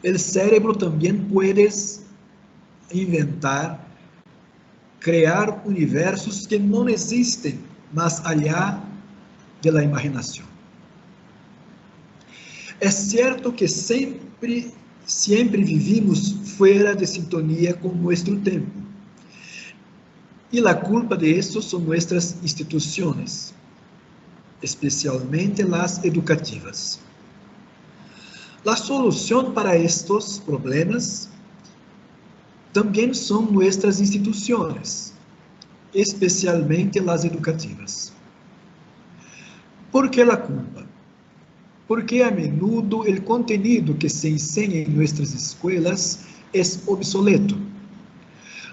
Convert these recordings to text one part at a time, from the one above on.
el cerebro también puede inventar, crear universos que no existen más allá de la imaginación. Es cierto que siempre vivimos fuera de sintonía con nuestro tiempo. Y la culpa de eso son nuestras instituciones, especialmente las educativas. La solución para estos problemas también son nuestras instituciones, especialmente las educativas. ¿Por qué la culpa? Porque a menudo el contenido que se enseña en nuestras escuelas es obsoleto.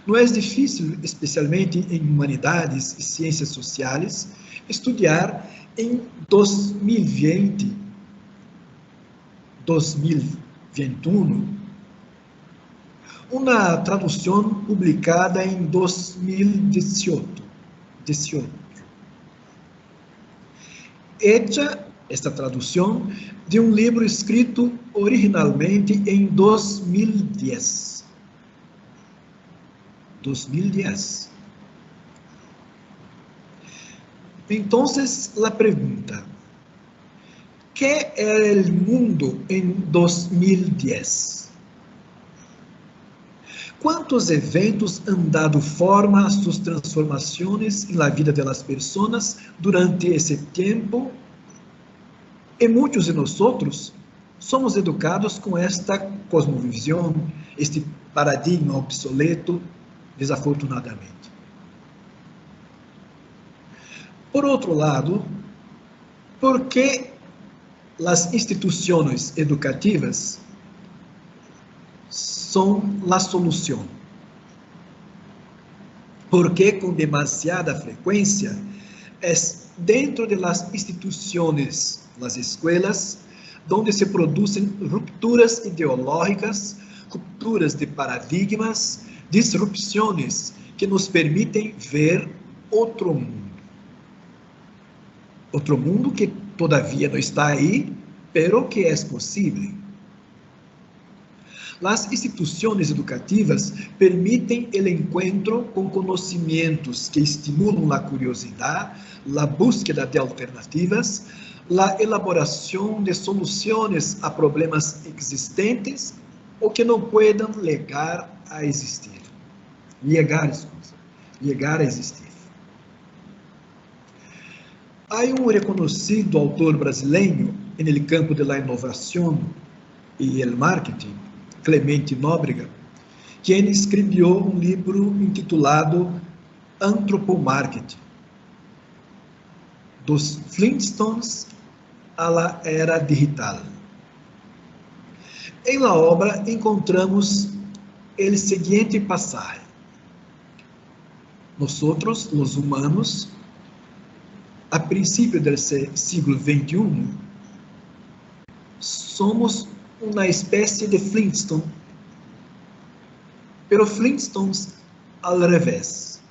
No es difícil, especialmente en humanidades y ciencias sociales, estudiar en 2020, 2021, una traducción publicada en 2018. Hecha esta traducción de un libro escrito originalmente en 2010. 2010. Entonces, la pregunta, ¿qué era el mundo en 2010? ¿Cuántos eventos han dado forma a sus transformaciones en la vida de las personas durante ese tiempo? Y muchos de nosotros somos educados con esta cosmovisión, este paradigma obsoleto, desafortunadamente. Por otro lado, ¿por qué las instituciones educativas son la solución? ¿Por qué con demasiada frecuencia es dentro de las instituciones, las escuelas, donde se producen rupturas ideológicas, rupturas de paradigmas, disrupciones que nos permiten ver otro mundo? Otro mundo que todavía no está ahí, pero que es posible. Las instituciones educativas permiten el encuentro con conocimientos que estimulan la curiosidad, la búsqueda de alternativas, la elaboración de soluciones a problemas existentes o que no puedan llegar a existir. Llegar a existir. Hay un reconocido autor brasileño en el campo de la innovación y el marketing, Clemente Nóbrega, quien escribió un libro intitulado Antropomarketing, dos Flintstones a la era digital. En la obra encontramos el siguiente pasaje. Nosotros, los humanos, a princípio del siglo XXI, somos una especie de Flintstone, pero Flintstones al revés.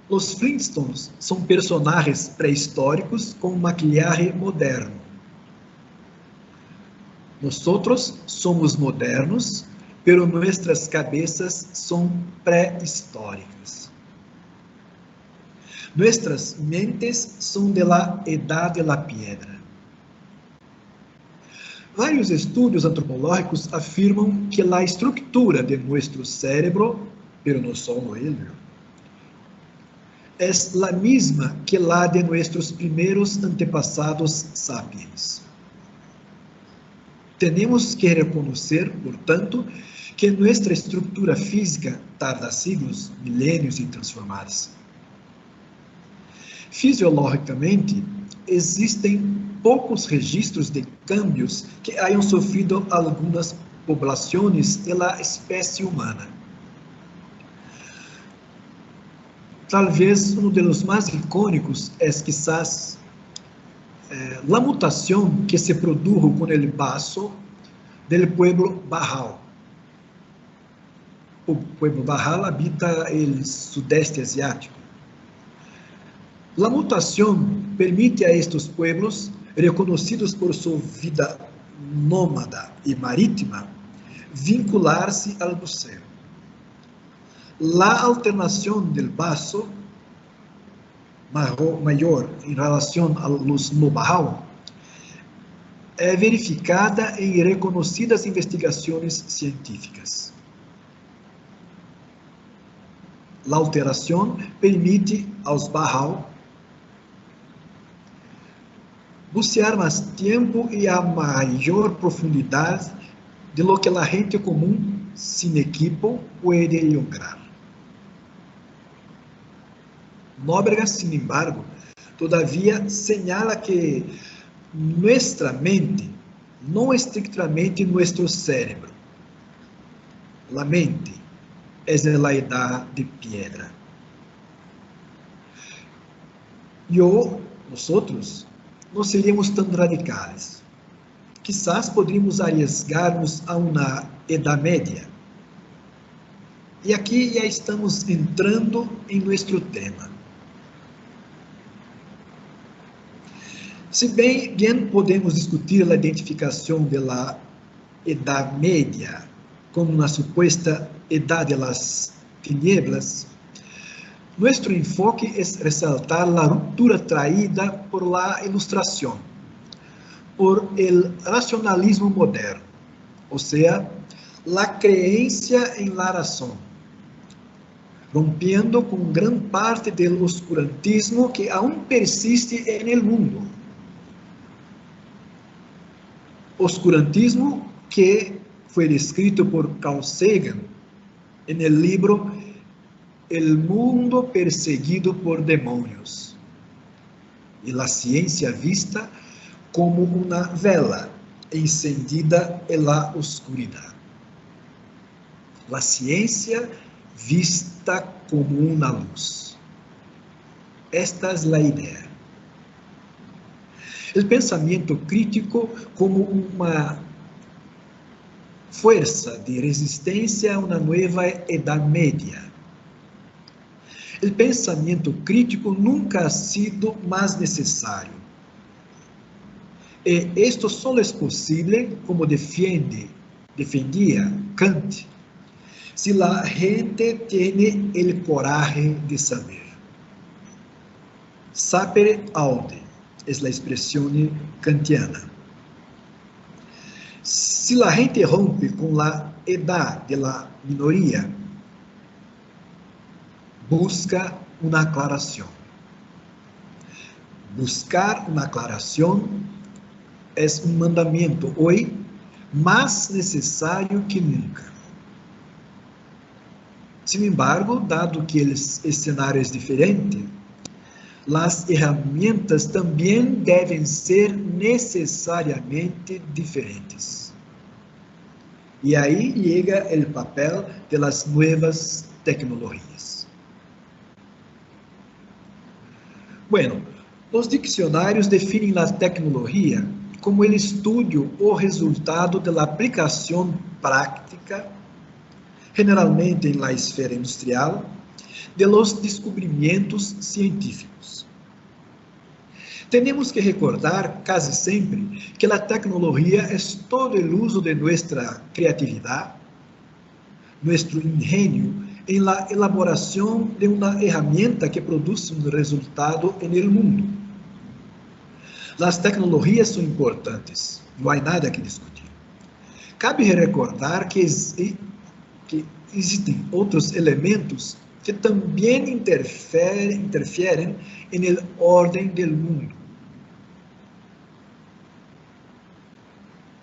Los Flintstones son personajes prehistóricos con maquillaje moderno. Nosotros somos modernos, pero nuestras cabezas son prehistóricas. Nuestras mentes son de la edad de la piedra. Vários estudos antropológicos afirmam que a estrutura de nosso cérebro, pero não só ele, é a mesma que a de nossos primeiros antepassados sapiens. Temos que reconhecer, portanto, que nossa estrutura física tarda siglos, milênios em transformar-se. Fisiologicamente, existem poucos registros de cambios que hayan sofrido algumas poblações da espécie humana. Talvez um dos mais icônicos é quizás a mutação que se produjo com o paso del pueblo Bajau. O pueblo Bajau habita o sudeste asiático. A mutação permite a estes pueblos, reconhecidos por sua vida nômada e marítima, vincular-se ao buceo. La alternación del vaso mayor em relação a los know-how é verificada em reconhecidas investigações científicas. A alteração permite aos Bahau bucear mais tempo e a maior profundidade de lo que a gente comum, sin equipo, pode lograr. Nóbrega, sin embargo, todavía señala que nuestra mente, no estrictamente nuestro cerebro, la mente es de la edad de piedra. Nosotros, não seríamos tão radicais. Quizás poderíamos arriesgar-nos a uma Edad Média. E aqui já estamos entrando em nosso tema. Se bem podemos discutir a identificação da Edad Média como uma suposta Edad de las Tinieblas, nosso enfoque é ressaltar a ruptura traída por la ilustração, por el racionalismo moderno, ou seja, la creencia en la razón, rompiendo con gran parte del oscurantismo que aún persiste en el mundo. Oscurantismo que foi descrito por Carl Sagan en el libro El mundo perseguido por demônios, e a ciência vista como uma vela encendida en la oscuridad. La ciência vista como uma luz. Esta es la idea. El pensamiento crítico como uma fuerza de resistencia a una nueva Edad Media. El pensamiento crítico nunca ha sido más necesario. E esto solo es posible, como defendía Kant, si la gente tiene el coraje de saber. Sapere aude es la expresión kantiana. Si la gente rompe con la edad de la minoría, busca una aclaración. Buscar una aclaración es un mandamiento hoy más necesario que nunca. Sin embargo, dado que el escenario es diferente, las herramientas también deben ser necesariamente diferentes. Y ahí llega el papel de las nuevas tecnologías. Bueno, los diccionarios definen la tecnología como el estudio o resultado de la aplicación práctica, generalmente en la esfera industrial, de los descubrimientos científicos. Tenemos que recordar casi siempre que la tecnología es todo el uso de nuestra creatividad, nuestro ingenio en la elaboración de una herramienta que produce un resultado en el mundo. Las tecnologías son importantes, no hay nada que discutir. Cabe recordar que existen otros elementos que también interfieren en el orden del mundo.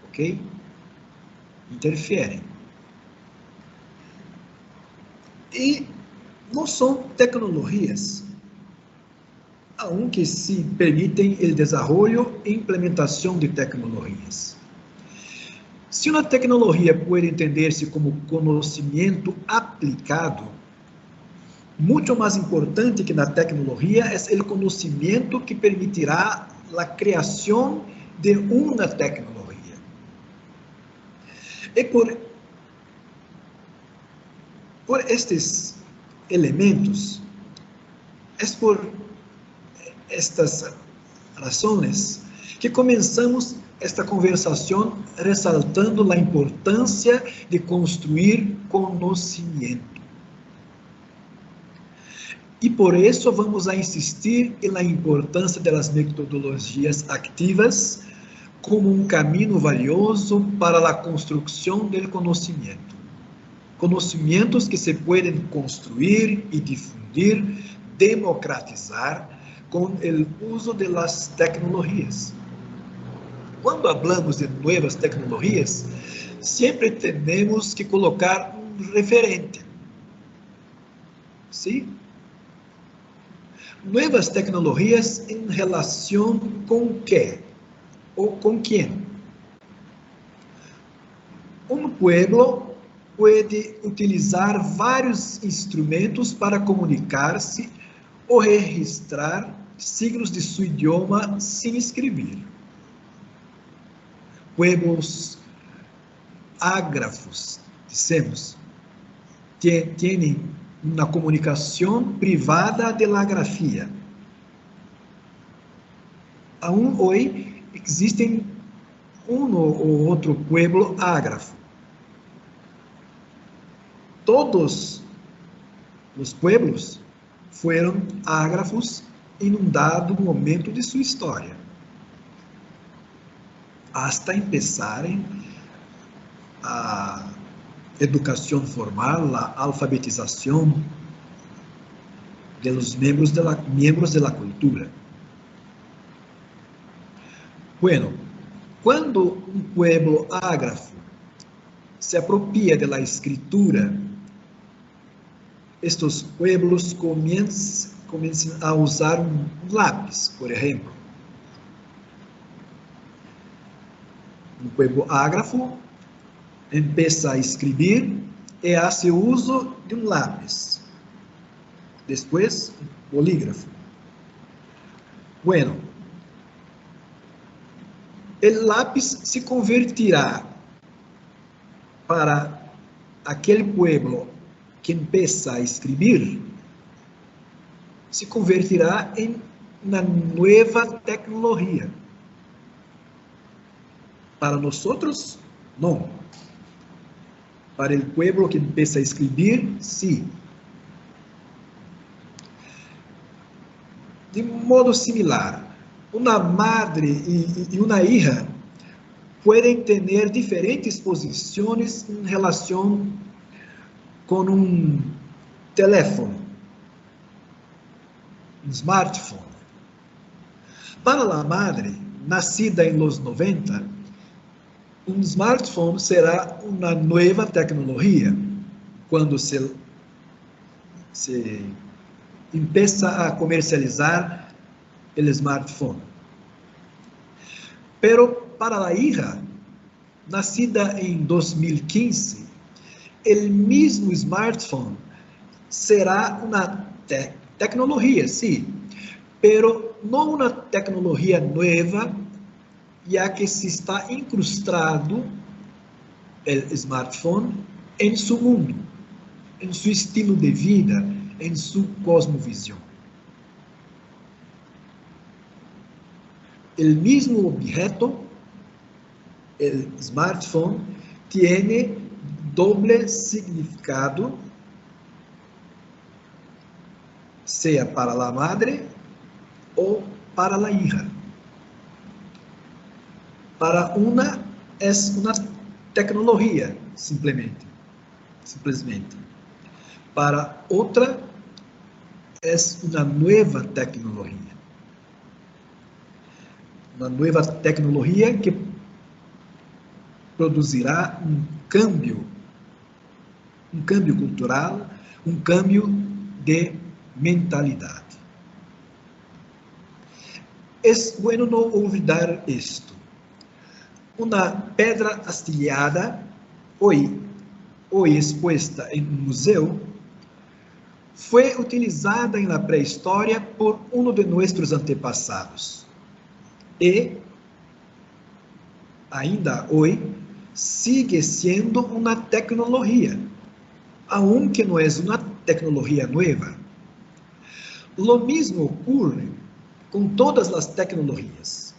¿Ok? Interfieren. Y no son tecnologías, aunque sí permiten el desarrollo e implementación de tecnologías. Si una tecnología puede entenderse como conocimiento aplicado, mucho más importante que la tecnología es el conocimiento que permitirá la creación de una tecnología. Y por estos elementos, es por estas razones que comenzamos esta conversação resaltando a importância de construir conhecimento. E por isso vamos a insistir na importância das metodologias ativas como um caminho valioso para a construção do conhecimento. Conhecimentos que se podem construir e difundir, democratizar com o uso das tecnologias. Quando falamos de novas tecnologias, sempre temos que colocar um referente. Sim? Novas tecnologias em relação com quê? Ou com quem? Um povo pode utilizar vários instrumentos para comunicar-se ou registrar signos de seu idioma sem escrever. Pueblos ágrafos, dissemos, têm uma comunicação privada de la grafia. Aún hoje existem um ou outro pueblo ágrafo. Todos os pueblos foram ágrafos em um dado momento de sua história, hasta empezarem a educação formal, a alfabetização dos membros da cultura. Bueno, quando um pueblo ágrafo se apropria da escritura, estes pueblos começam a usar um lápis, por exemplo. Um pueblo ágrafo começa a escrever e hace uso de um lápis. Depois, bolígrafo. Bueno, o lápis se convertirá para aquele pueblo que começa a escrever, se convertirá em uma nova tecnologia. Para nós, não. Para o pueblo que começa a escrever, sim. De modo similar, uma madre e uma hija podem ter diferentes posições em relação com um telefone, um smartphone. Para a madre, nascida em los 90, um smartphone será uma nova tecnologia quando se empieza a comercializar o smartphone. Pero para a hija, nascida em 2015, o mesmo smartphone será uma tecnologia, sim, pero não uma tecnologia nova, já que se está incrustado o smartphone em seu mundo, em seu estilo de vida, em sua cosmovisão. O mesmo objeto, o smartphone, tem doble significado, seja para a madre ou para a hija. Para uma é uma tecnologia, simplesmente. Para outra é uma nova tecnologia. Uma nova tecnologia que produzirá um câmbio cultural, um câmbio de mentalidade. É bueno não olvidar isto. Uma pedra astilhada, hoje exposta em um museu, foi utilizada na pré-história por um de nossos antepassados. E, ainda hoje, sigue sendo uma tecnologia, aunque não é uma tecnologia nova. Lo mesmo ocorre com todas as tecnologias.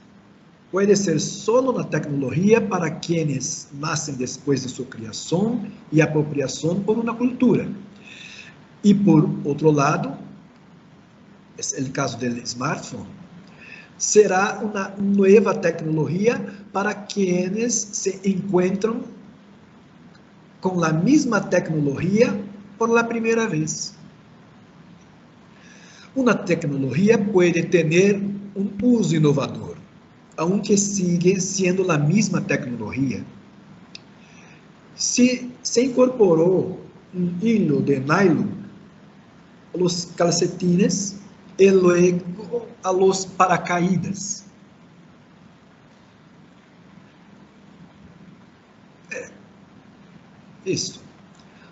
Pode ser solo na tecnologia para quienes nascem depois de sua criação e apropriação por uma cultura. E, por outro lado, é o caso do smartphone, será uma nova tecnologia para quienes se encontram com a mesma tecnologia por la primeira vez. Uma tecnologia pode ter um uso inovador, aunque sigue sendo a mesma tecnologia. Se incorporou um hilo de nylon a los calcetines e luego a los paracaídas. Isso.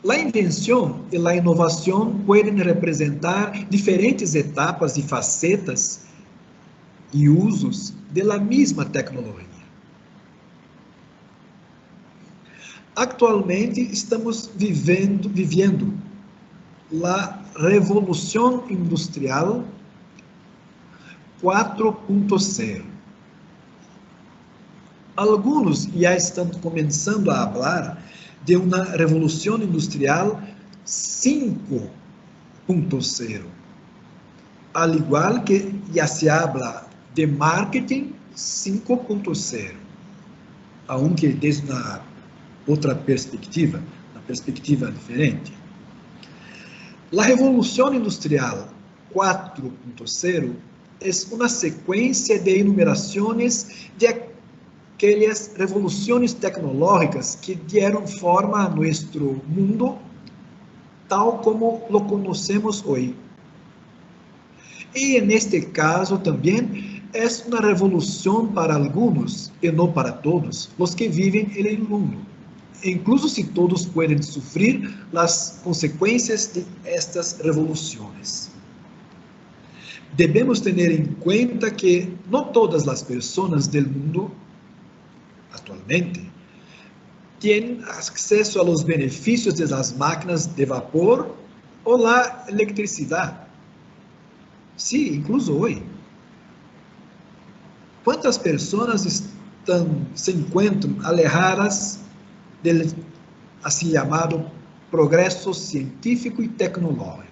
A invenção e a inovação podem representar diferentes etapas e facetas e usos da mesma tecnologia. Atualmente estamos vivendo a Revolução Industrial 4.0. Alguns já estão começando a falar de uma Revolução Industrial 5.0. Al igual que já se habla de marketing 5.0, aunque desde uma outra perspectiva, uma perspectiva diferente. A Revolução Industrial 4.0 é uma sequência de enumerações de aquelas revoluções tecnológicas que deram forma a nosso mundo tal como lo conhecemos hoje. E, neste caso, também é uma revolução para alguns e não para todos os que vivem no mundo, incluso se todos podem sofrer as consequências de estas revoluções. Devemos ter em conta que não todas as pessoas do mundo atualmente têm acesso aos benefícios das máquinas de vapor ou da eletricidade. Sim, incluso hoje. Quantas pessoas se encontram alejadas do assim chamado progresso científico e tecnológico?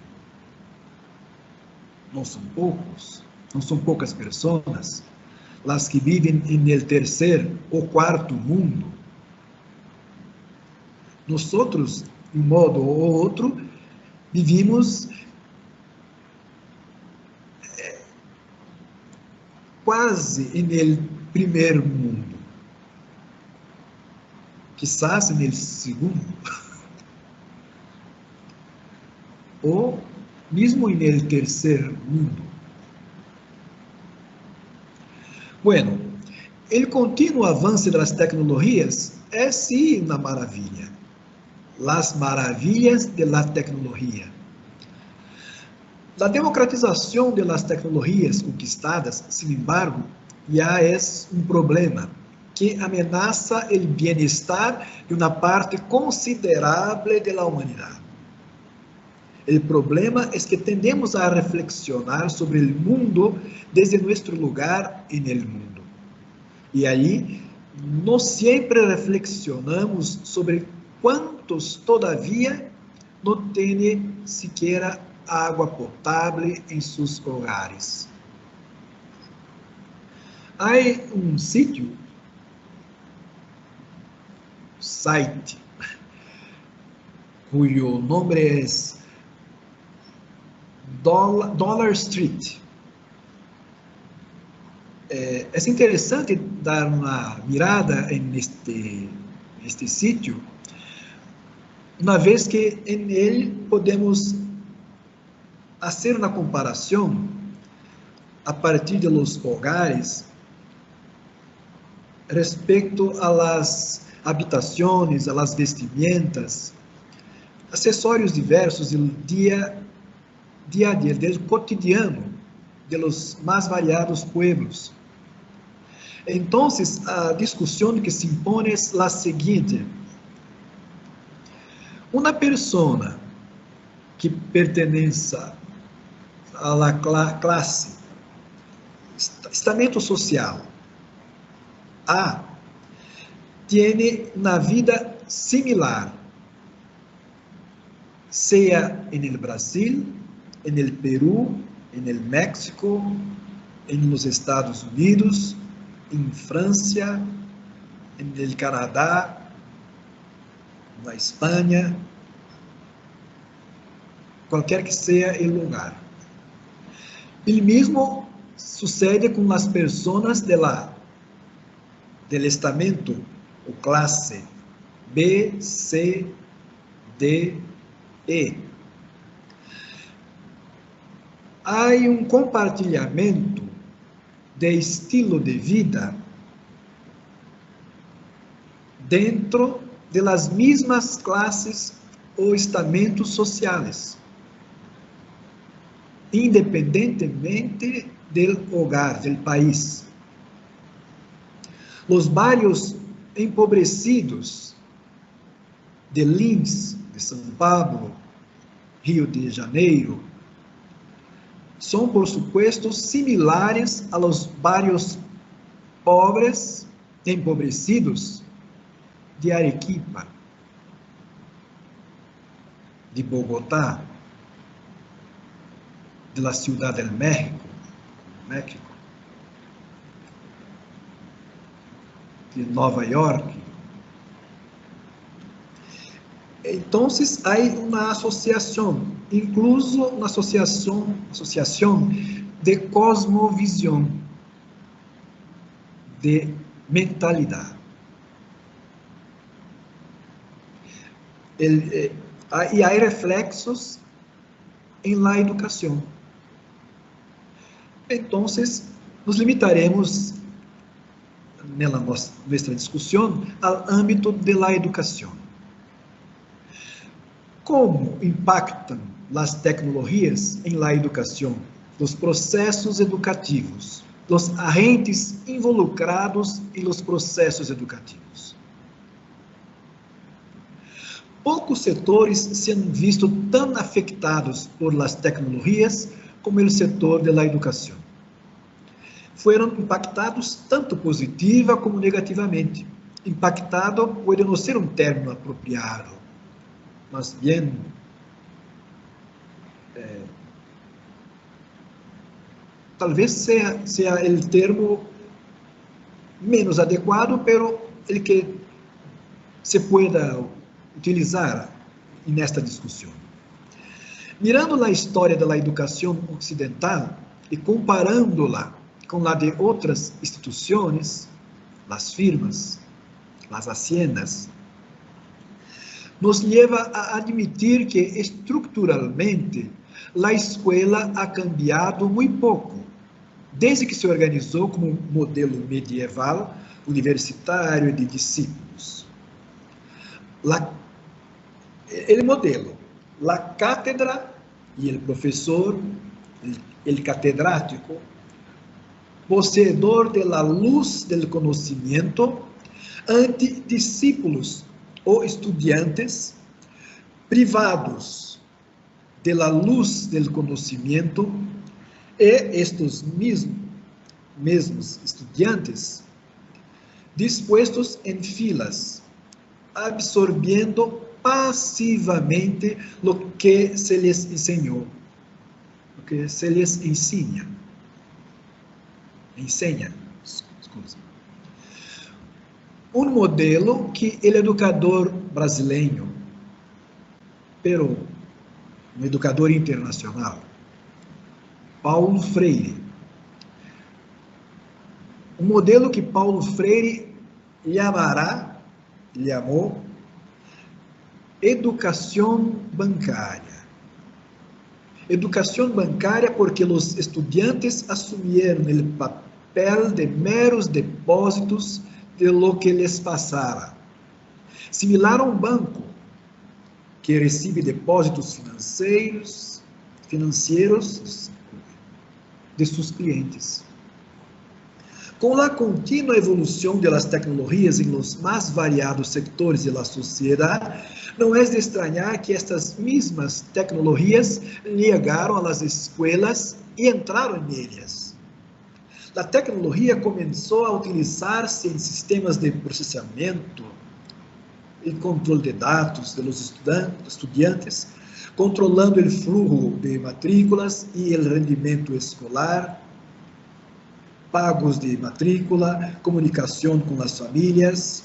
Não são poucos, não são poucas pessoas as que vivem no terceiro ou quarto mundo. Nós, de um modo ou outro, vivimos quase no primeiro mundo, quizás no segundo, ou mesmo no terceiro mundo. Bueno, o contínuo avanço das tecnologias é sim uma maravilha. Las maravilhas de la tecnologia. A democratização de las tecnologias conquistadas, sin embargo, já é um problema que ameaça o bem-estar de uma parte considerável da humanidade. O problema é que tendemos a reflexionar sobre o mundo desde nosso lugar no mundo. E aí, não sempre reflexionamos sobre quantos, todavia, não têm sequer água potável em seus hogares. Há um site, cujo nome é Dollar Street. É interessante dar uma mirada neste sítio, uma vez que nele podemos fazer uma comparação a partir de los hogares respeito a las habitações, a las vestimentas, acessórios diversos do dia a dia, do cotidiano de los mais variados pueblos. Então, a discussão que se impõe é a seguinte: uma pessoa que pertence à classe, estamento social, A tiene una vida similar, sea en el Brasil, en el Perú, en el México, en los Estados Unidos, en Francia, en el Canadá, en la España, cualquier que sea el lugar. El mismo sucede con las personas del estamento o clase B, C, D, E. Hay un compartilhamento de estilo de vida dentro de las mismas clases o estamentos sociales, independentemente del hogar, del país. Los barrios empobrecidos de Lins, de São Paulo, Rio de Janeiro, são, por supuesto, similares a los barrios pobres, empobrecidos de Arequipa, de Bogotá, de la Ciudad del México, de Nova York. Então, há uma associação, incluso uma associação de cosmovisão, de mentalidade. E há reflexos em la educação. Então, nos limitaremos, na nossa discussão, ao âmbito de la educação. Como impactam as tecnologias em la educação, os processos educativos, os agentes involucrados em los processos educativos? Poucos setores se han visto tão afetados por las tecnologias como o setor de la educação. Foram impactados tanto positiva como negativamente. Impactado pode não ser um termo apropriado, mas bem talvez seja o termo menos adequado, pero el que se pueda utilizar nesta discussão. Mirando a história da educação ocidental e comparando-la com a de outras instituições, as firmas, as haciendas, nos leva a admitir que estruturalmente a escola ha cambiado muito pouco, desde que se organizou como um modelo medieval, universitário e de discípulos. O modelo, a cátedra e o professor, o catedrático, poseedor de la luz del conhecimento, ante discípulos ou estudiantes privados de la luz del conhecimento, e estes mesmos estudiantes dispuestos em filas, absorviendo passivamente lo que se les enseñó, lo que se les ensina. Um modelo que o educador brasileiro, pero um educador internacional, Paulo Freire, um modelo que Paulo Freire chamou educação bancária. Educação bancária porque os estudantes assumiram o papel de meros depósitos de lo que les passava. Similar a um banco que recebe depósitos financeiros de seus clientes. Com a contínua evolução das tecnologias em los mais variados sectores da sociedade, não é de estranhar que estas mesmas tecnologias chegaram às escolas e entraram nelas. a tecnologia começou a utilizar-se em sistemas de processamento e controle de dados dos estudantes, controlando o flujo de matrículas e o rendimento escolar, pagos de matrícula, comunicação com as famílias.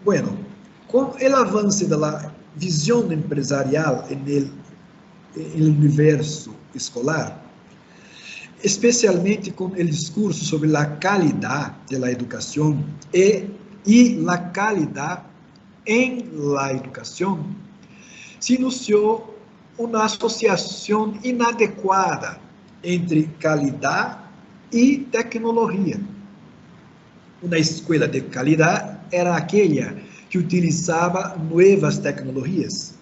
Bueno, com o avanço da visão empresarial no universo escolar, especialmente com o discurso sobre a qualidade da educação e a qualidade em la educação, se iniciou uma associação inadequada entre qualidade e tecnologia. Uma escola de qualidade era aquela que utilizava novas tecnologias.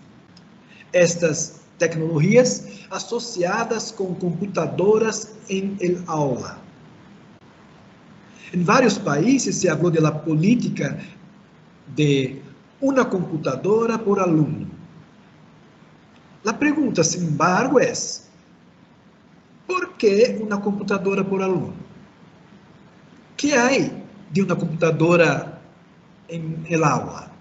Estas tecnologias associadas com computadoras em el aula. Em vários países se falou da política de uma computadora por aluno. A pergunta, sin embargo, é: por que uma computadora por aluno? O que há de uma computadora em el aula?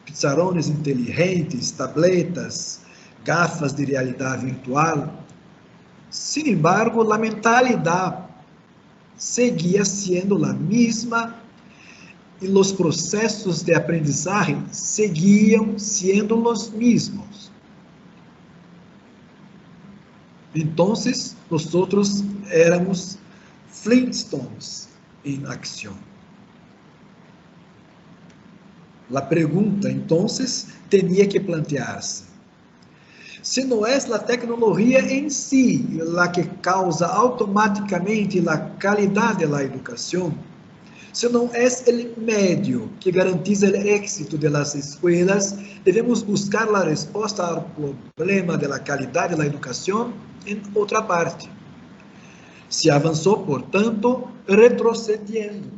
Pizarrones inteligentes, tabletas, gafas de realidade virtual. Sin embargo, a mentalidade seguia sendo a mesma e os processos de aprendizagem seguiam sendo os mesmos. Então, nós éramos Flintstones em ação. A pergunta, então, tinha que plantear-se: se não é a tecnologia em si a que causa automaticamente a qualidade da educação, se não é o meio que garantiza o êxito das escolas, devemos buscar a resposta ao problema da qualidade da educação em outra parte. Se avançou, portanto, retrocedendo,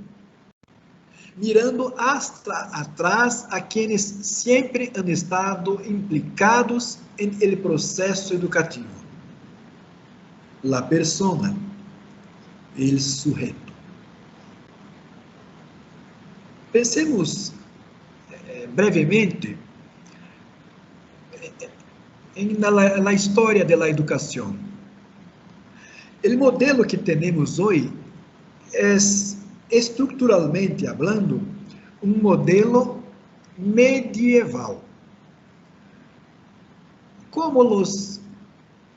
mirando hasta atrás a quienes sempre han estado implicados en el proceso educativo. La persona, el sujeto. Pensemos brevemente na história da educação. O modelo que temos hoje é, estruturalmente hablando, um modelo medieval. Como os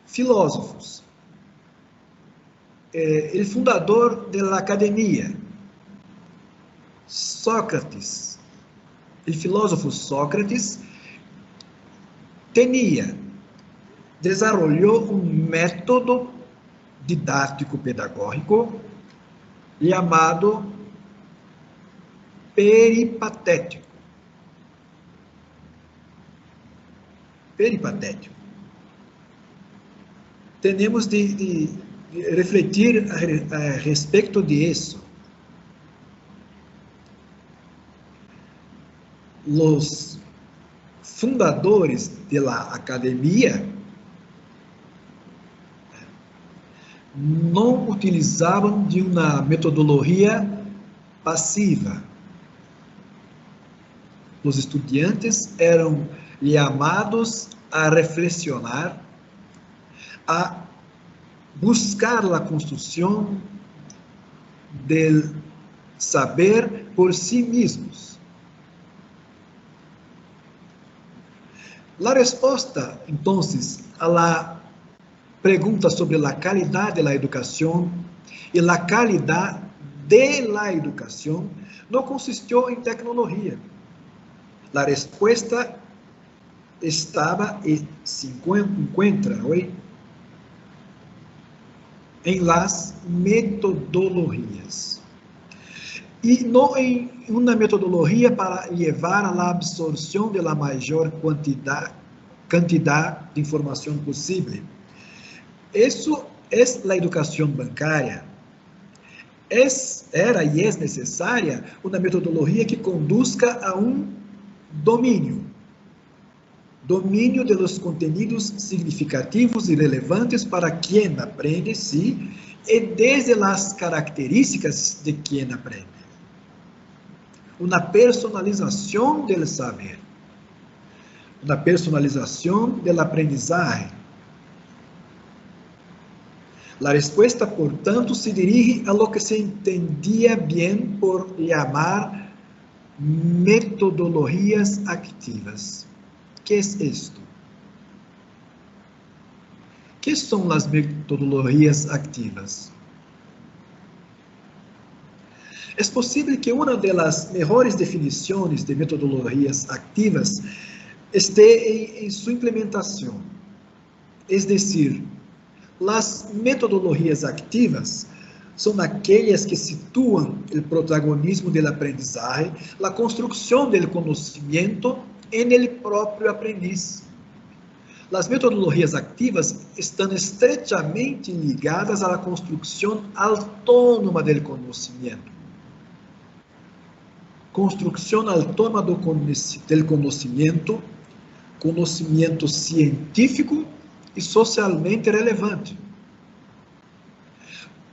filósofos, o fundador da academia, Sócrates, o filósofo Sócrates, desenvolveu um método didático-pedagógico chamado peripatético. Peripatético. Temos de refletir a respeito disso. Os fundadores da academia não utilizavam de uma metodologia passiva. Os estudantes eram chamados a reflexionar, a buscar a construção do saber por si mesmos. A resposta, então, à pergunta sobre a qualidade da educação e a qualidade da educação não consistiu em tecnologia. A resposta estava e se encontra hoje em las metodologias. E não em uma metodologia para levar à absorção da maior quantidade de informação possível. Isso é a educação bancária. Era e é necessária uma metodologia que conduzca a um domínio. Dominio de los contenidos significativos y relevantes para quien aprende, sí, y desde las características de quien aprende. Una personalización del saber. Una personalización del aprendizaje. La respuesta, por tanto, se dirige a lo que se entendía bien por llamar metodologías activas. ¿Qué es esto? ¿Qué son las metodologías activas? Es posible que una de las mejores definiciones de metodologías activas esté en su implementación. Es decir, las metodologías activas son aquellas que sitúan el protagonismo del aprendizaje, la construcción del conocimiento en el propio aprendiz. Las metodologías activas están estrechamente ligadas a la construcción autónoma del conocimiento. Construcción autónoma del conocimiento, conocimiento científico e socialmente relevante.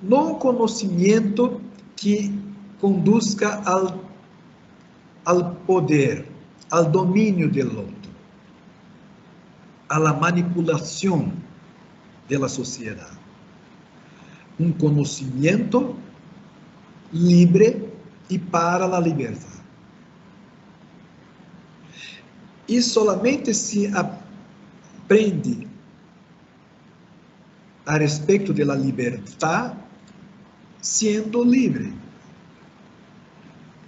No conhecimento que conduzca ao poder, ao domínio do outro, à manipulação da sociedade. Um conhecimento livre e para a liberdade. E solamente se aprende a respeito da liberdade sendo livre.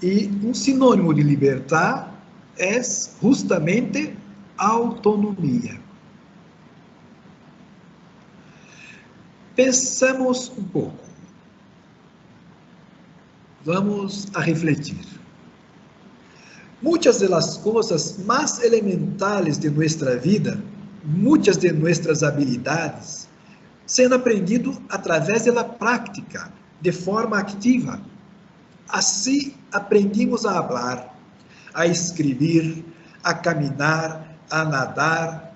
E um sinônimo de liberdade é justamente autonomia. Pensemos um pouco. Vamos a refletir. Muitas das coisas mais elementares de nossa vida, muitas de nossas habilidades, sendo aprendido através da prática, de forma ativa. Assim, aprendimos a falar, a escrever, a caminhar, a nadar.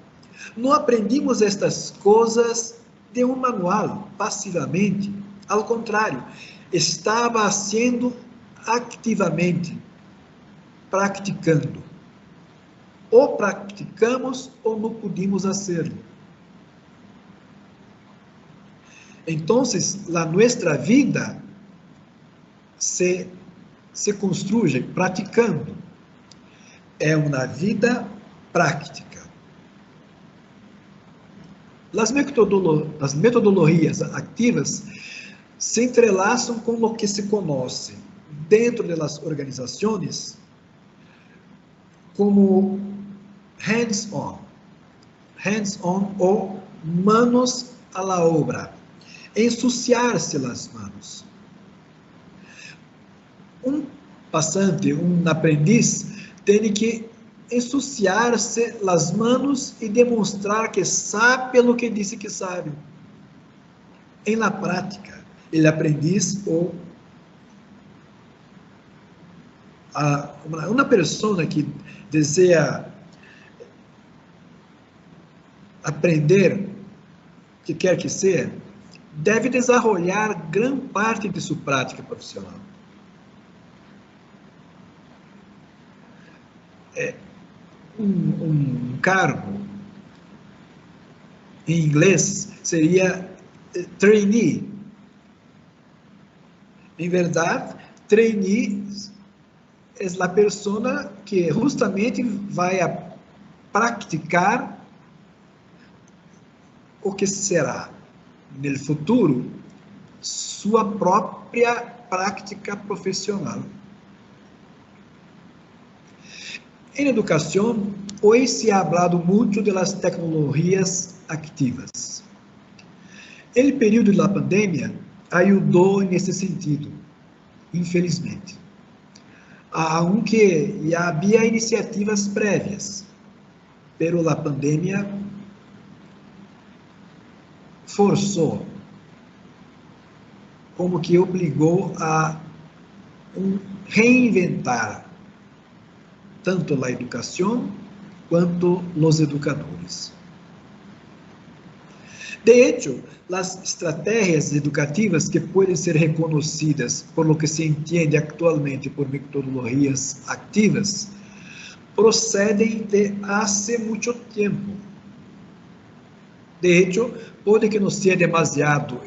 Não aprendimos estas coisas de um manual, passivamente. Ao contrário, estava sendo ativamente, praticando. Ou praticamos ou não pudimos fazê-lo. Então, a nossa vida se construye praticando. É uma vida prática. As metodologias ativas se entrelaçam com o que se conhece dentro das organizações como hands-on ou manos a la obra, ensuciar-se as manos. Um passante, um aprendiz, tem que ensuciar-se as manos e demonstrar que sabe pelo que disse que sabe. Em la prática, ele aprendiz ou uma pessoa que deseja aprender, que quer que seja, deve desenvolver grande parte de sua prática profissional. Um cargo em inglês seria trainee. Em verdade, trainee é a pessoa que justamente vai a praticar o que será no futuro sua própria prática profissional. Em educação, hoje se ha hablado muito das tecnologias activas. O período da pandemia ajudou nesse sentido, infelizmente. Aunque já havia iniciativas prévias, pero a pandemia forçou, como que obrigou a reinventar tanto a educação quanto los educadores. De hecho, las estrategias educativas que pueden ser reconocidas por lo que se entiende actualmente por metodologías activas proceden de hace mucho tiempo. De hecho, puede que no sea demasiado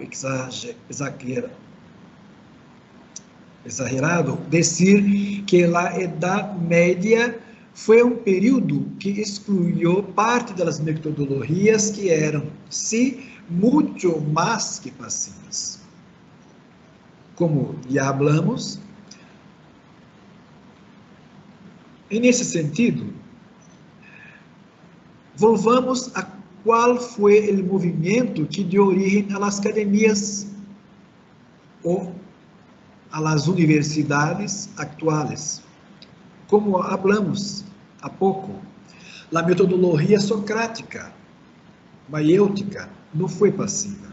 exagerado decir que la Edad Media foi um período que excluiu parte das metodologias que eram, sim, muito mais que passivas. Como já hablamos, e nesse sentido, volvamos a qual foi o movimento que deu origem às academias ou às universidades atuais. Como hablamos há pouco, a metodologia socrática, maiêutica, não foi passiva.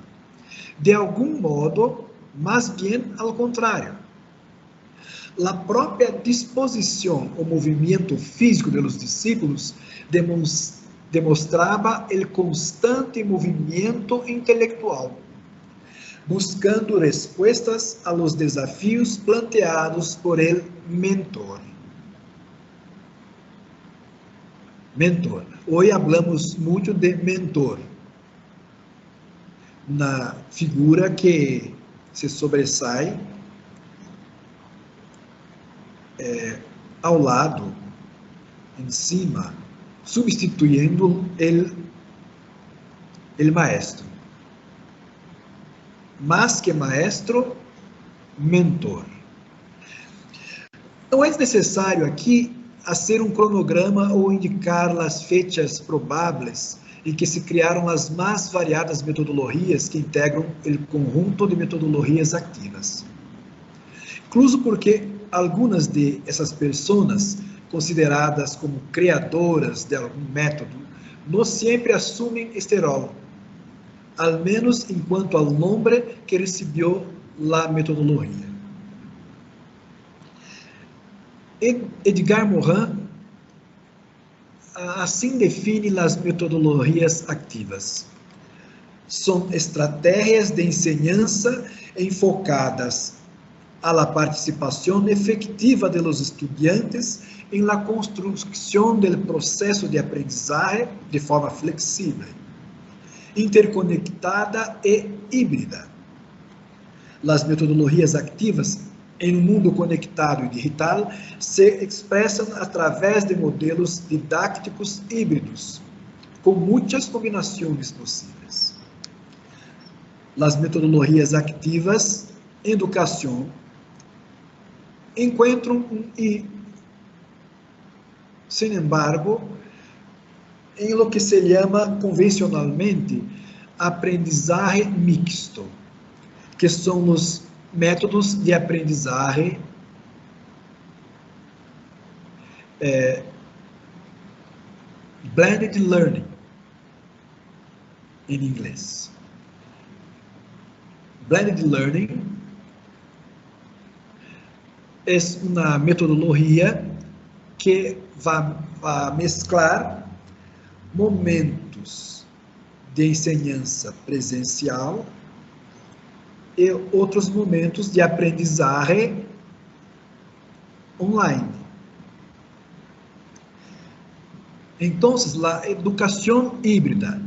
De algum modo, mais bem ao contrário. A própria disposição ou movimento físico dos discípulos demonstrava o constante movimento intelectual, buscando respostas a los desafios planteados por el mentor. Mentor. Hoje hablamos muito de mentor, na figura que se sobressai ao lado, em cima, substituindo o maestro. Mais que maestro, mentor. Não é necessário aqui fazer um cronograma ou indicar as fechas prováveis em que se criaram as mais variadas metodologias que integram o conjunto de metodologias ativas. Incluso porque algumas de essas pessoas, consideradas como criadoras de algum método, não sempre assumem este rol, al menos enquanto ao nome que recebeu a metodologia. Edgar Morin assim define as metodologias ativas. São estratégias de enseñanza enfocadas a la participação efectiva de los estudiantes em la construção del processo de aprendizagem de forma flexível, interconectada e híbrida. As metodologias ativas em um mundo conectado e digital se expressam através de modelos didáticos híbridos, com muitas combinações possíveis. As metodologias ativas em educação encontram sin embargo, em lo que se chama convencionalmente aprendizagem mixto, que são os métodos de aprendizagem blended learning, em inglês. Blended learning é uma metodologia que vai mesclar momentos de enseñança presencial e outros momentos de aprendizagem online. Então, a educação híbrida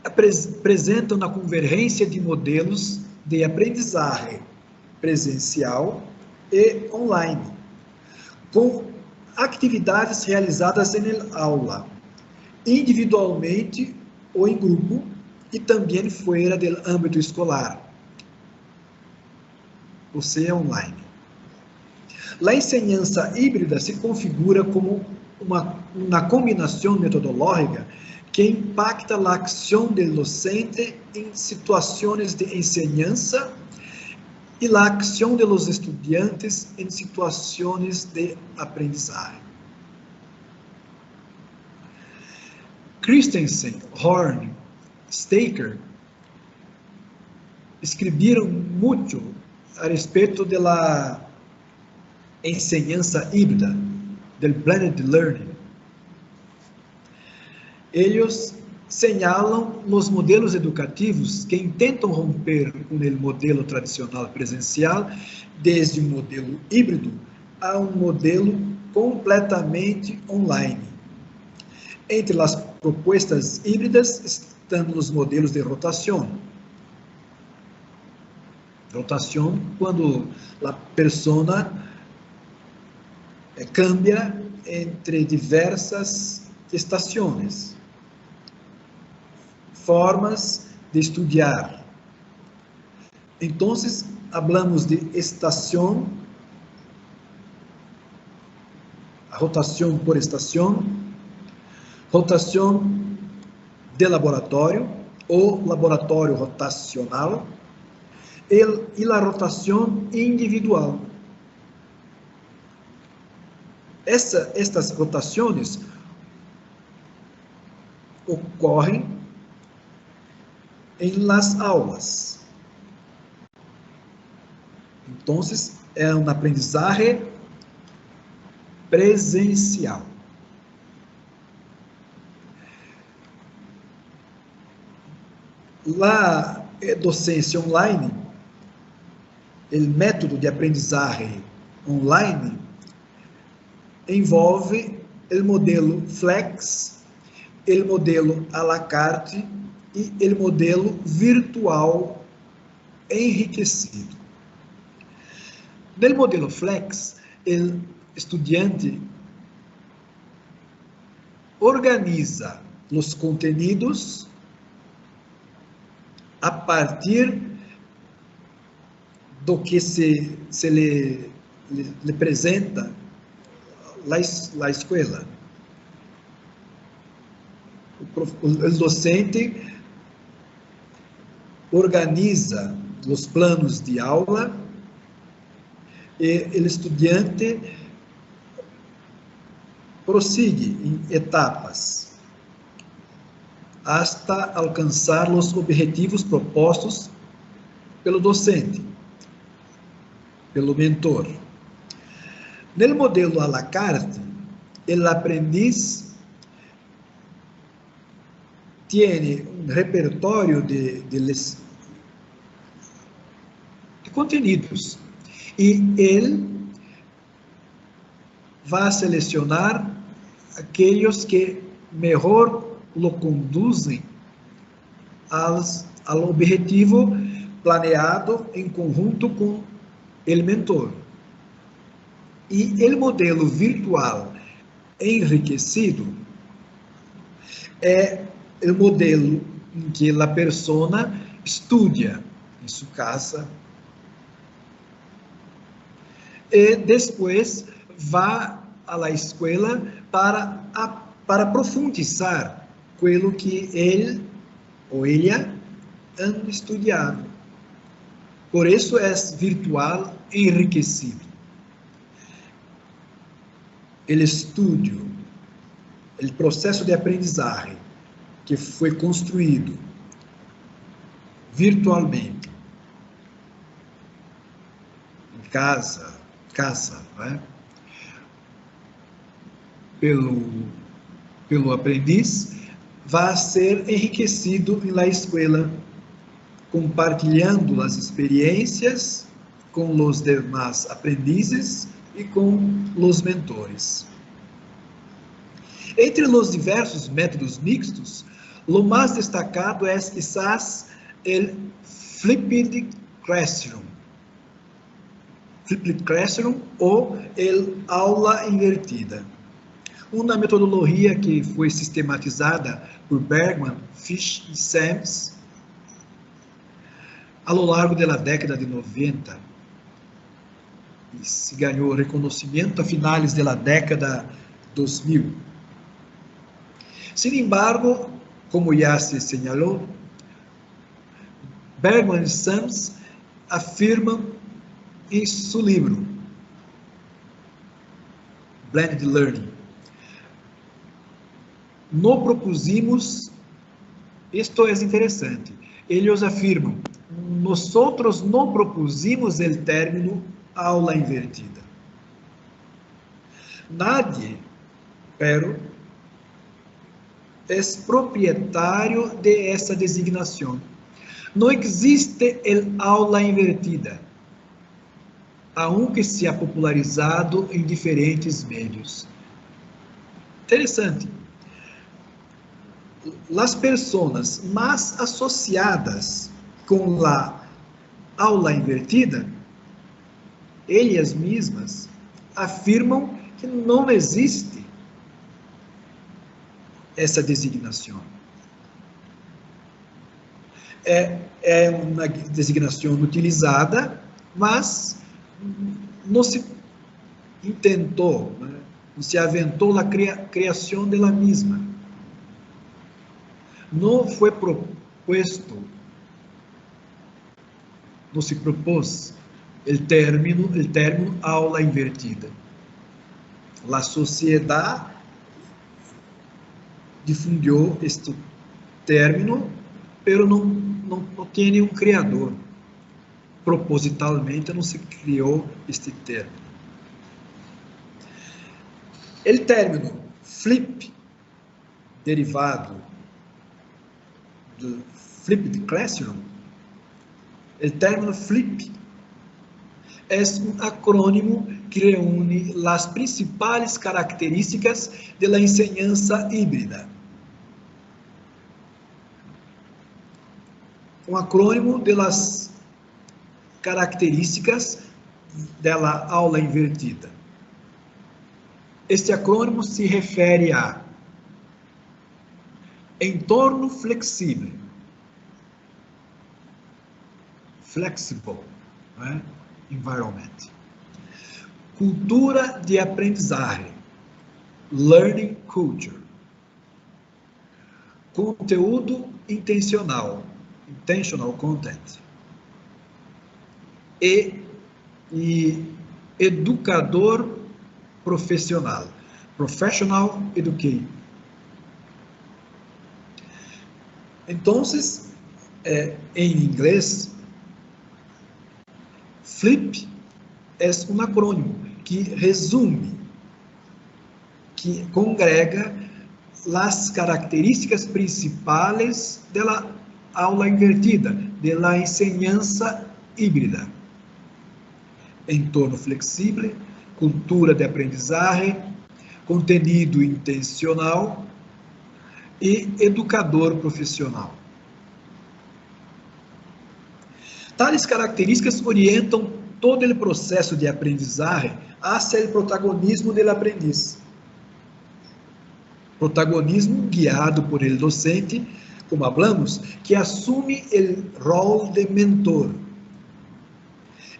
apresenta uma convergência de modelos de aprendizagem presencial e online, com atividades realizadas em aula, individualmente ou em grupo, e também fora do âmbito escolar, ou seja, online. A enseñanza híbrida se configura como uma combinação metodológica que impacta a ação do docente em situações de enseñanza e a ação de los estudiantes em situações de aprendizagem. Christensen, Horn, Staker escreveram muito a respeito da enseñanza híbrida, del blended learning. Eles señalam os modelos educativos que intentam romper com o modelo tradicional presencial, desde um modelo híbrido a um modelo completamente online. Entre as propostas híbridas estão os modelos de rotação. Rotação, quando a persona cambia entre diversas estações, formas de estudar. Então, hablamos de estação, rotação por estação, rotação de laboratório ou laboratório rotacional e a rotação individual. Estas rotações ocorrem em las aulas. Então, é uma aprendizagem presencial. La docência online, o método de aprendizagem online, envolve o modelo flex, o modelo à la carte e o modelo virtual enriquecido. No modelo flex, o estudante organiza os conteúdos a partir do que se lhe apresenta a escola. O docente organiza os planos de aula e o estudante prossegue em etapas hasta alcançar os objetivos propostos pelo docente, pelo mentor. No modelo à la carte, o aprendiz tem um repertório de conteúdos e ele vai selecionar aqueles que melhor lo conduzem ao objetivo planeado em conjunto com o mentor. E o modelo virtual enriquecido é o modelo em que a persona estuda em sua casa e depois vai à escola para profundizar aquilo que ele ou ela han estudado. Por isso é virtual enriquecido. O estudo, o processo de aprendizagem que foi construído virtualmente em casa, não é? pelo aprendiz, vai ser enriquecido na escola, compartilhando as experiências com os demais aprendizes e com os mentores. Entre os diversos métodos mixtos, o mais destacado é quizás o Flipped Classroom. Flipped Classroom ou el aula invertida. Uma metodologia que foi sistematizada por Bergman, Fish e Sams ao longo da década de 90 e se ganhou reconhecimento a finais da década 2000. Sin embargo, como já se señalou, Bergman e Sams afirmam em seu livro Blended Learning: não propusimos, isto é interessante, eles afirmam, nós não propusimos o término aula invertida. Nadie, pero, es propietario de esa designación. No existe el aula invertida, aunque se ha popularizado em diferentes meios. Interessante. As pessoas mais associadas com a aula invertida, elas mesmas afirmam que não existe essa designação. É uma designação utilizada, mas não se intentou, né? Não se aventou a criação dela mesma. Não foi proposto, não se propôs o término aula invertida. A sociedade difundiu este término, pero não tem um criador. Propositalmente não se criou este término. O término flip, derivado do flipped classroom, o término flip é um acrônimo que reúne as principais características da enseñanza híbrida. Um acrônimo das características da aula invertida. Este acrônimo se refere a entorno flexível, flexible, né? Environment. Cultura de aprendizagem, learning culture. Conteúdo intencional, intentional content. E educador profissional, professional educator. Então, em inglês, FLIP é um acrônimo que resume, que congrega as características principais da aula invertida, da enseñanza híbrida. Entorno flexível, cultura de aprendizagem, conteúdo intencional e educador profissional. Tais características orientam todo o processo de aprendizagem hacia o protagonismo do aprendiz. Protagonismo guiado por el docente, como hablamos, que assume o rol de mentor.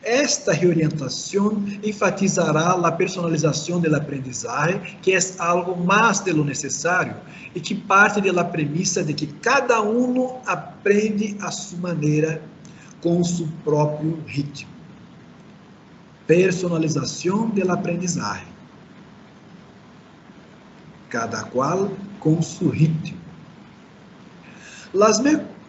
Esta reorientação enfatizará a personalização da aprendizagem, que é algo mais de lo necessário e que parte da premissa de que cada um aprende a sua maneira, com seu próprio ritmo. Personalização da aprendizagem. Cada qual com seu ritmo. As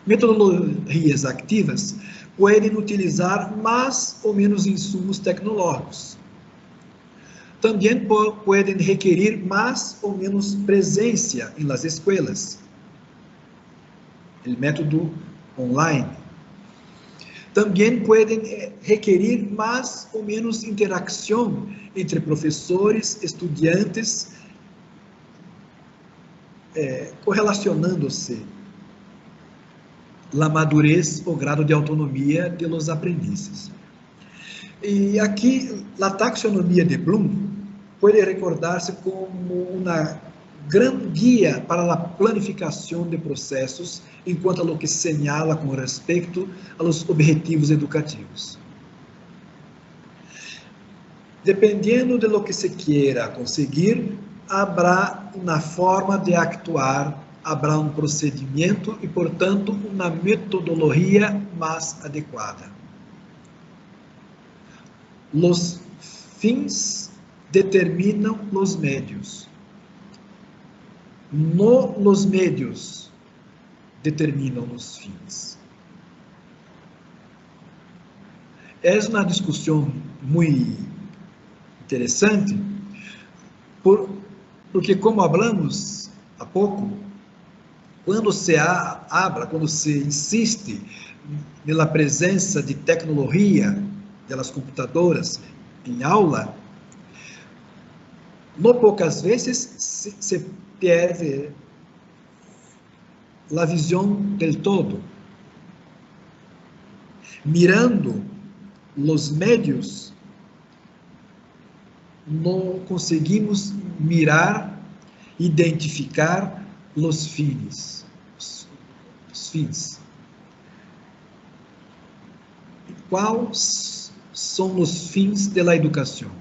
metodologias activas podem utilizar mais ou menos insumos tecnológicos. Também podem requerir mais ou menos presença em las escolas. O método online. Também podem requerir mais ou menos interação entre professores, estudantes, correlacionando-se a madurez ou grado de autonomia de los aprendizes. E aqui, a taxonomia de Bloom pode recordar-se como uma grande guia para a planificação de processos, enquanto a lo que señala com respeito aos objetivos educativos. Dependendo de lo que se quiera conseguir, habrá uma forma de actuar, habrá um procedimento e, portanto, uma metodologia mais adequada. Os fins determinam os médios. No los médios determinam os fins. É uma discussão muito interessante, Porque como hablamos há pouco, quando se habla, quando se insiste na presença de tecnologia, das computadoras em aula, não poucas vezes se perde a visão del todo. Mirando os médios, não conseguimos mirar, identificar os fins. Os fins. Quais são os fins da educação?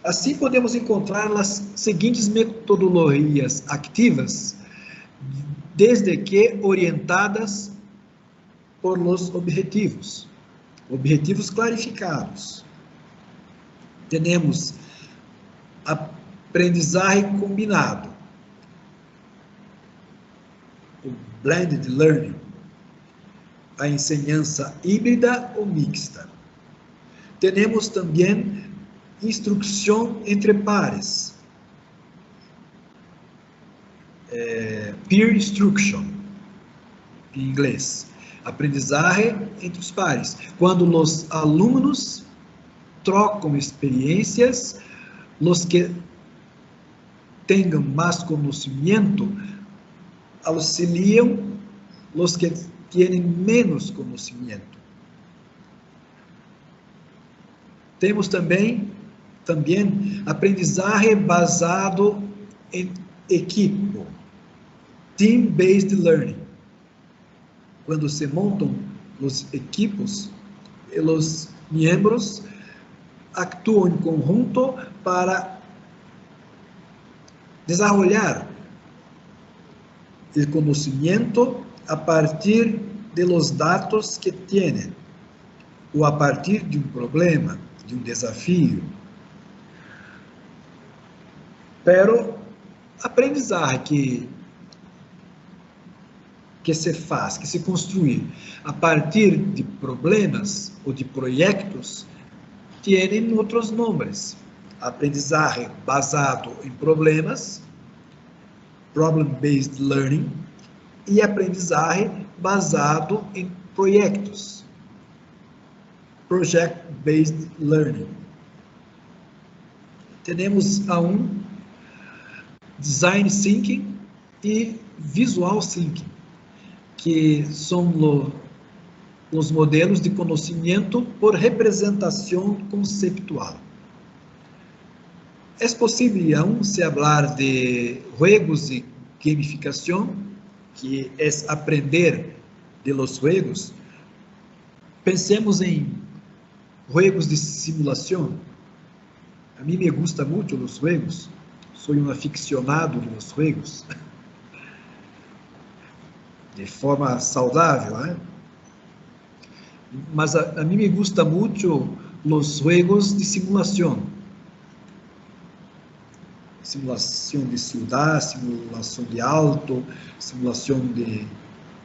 Assim, podemos encontrar as seguintes metodologias ativas, desde que orientadas por los objetivos clarificados. Temos aprendizagem combinado, o blended learning, a enseñança híbrida ou mixta. Temos também instrução entre pares, peer instruction, em inglês, aprendizagem entre os pares, quando os alunos trocam experiências, os que tenham mais conhecimento auxiliam os que têm menos conhecimento. Temos também aprendizagem basado em equipo, team-based learning, quando se montam os equipos, os membros atuam em conjunto para desenvolver o conhecimento a partir de los dados que têm, ou a partir de um problema, de um desafio. Pero aprendizagem que se faz, que se construi a partir de problemas ou de projetos, tem outros nomes. Aprendizagem basado em problemas, problem-based learning, e aprendizagem basado em projetos, project-based learning. Temos design thinking e visual thinking, que são os modelos de conhecimento por representação conceptual. É possível aún se falar de juegos e gamificação, que é aprender de los juegos. Pensemos em juegos de simulação. A mim me gusta muito os juegos. Sou um aficionado de los juegos. De forma saudável, né? Mas a mim me gusta muito os juegos de simulação. Simulação de ciudad, simulação de auto, simulação de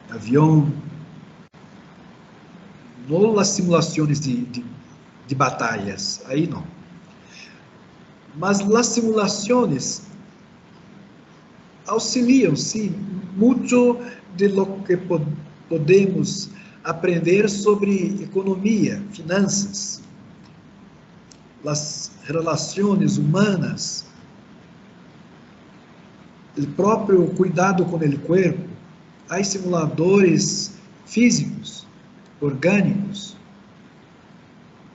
avião. Não as simulações de batalhas, aí não. Mas as simulações auxiliam, sim, muito de lo que podemos aprender sobre economia, finanças, as relações humanas, o próprio cuidado com o corpo. Há simuladores físicos, orgânicos,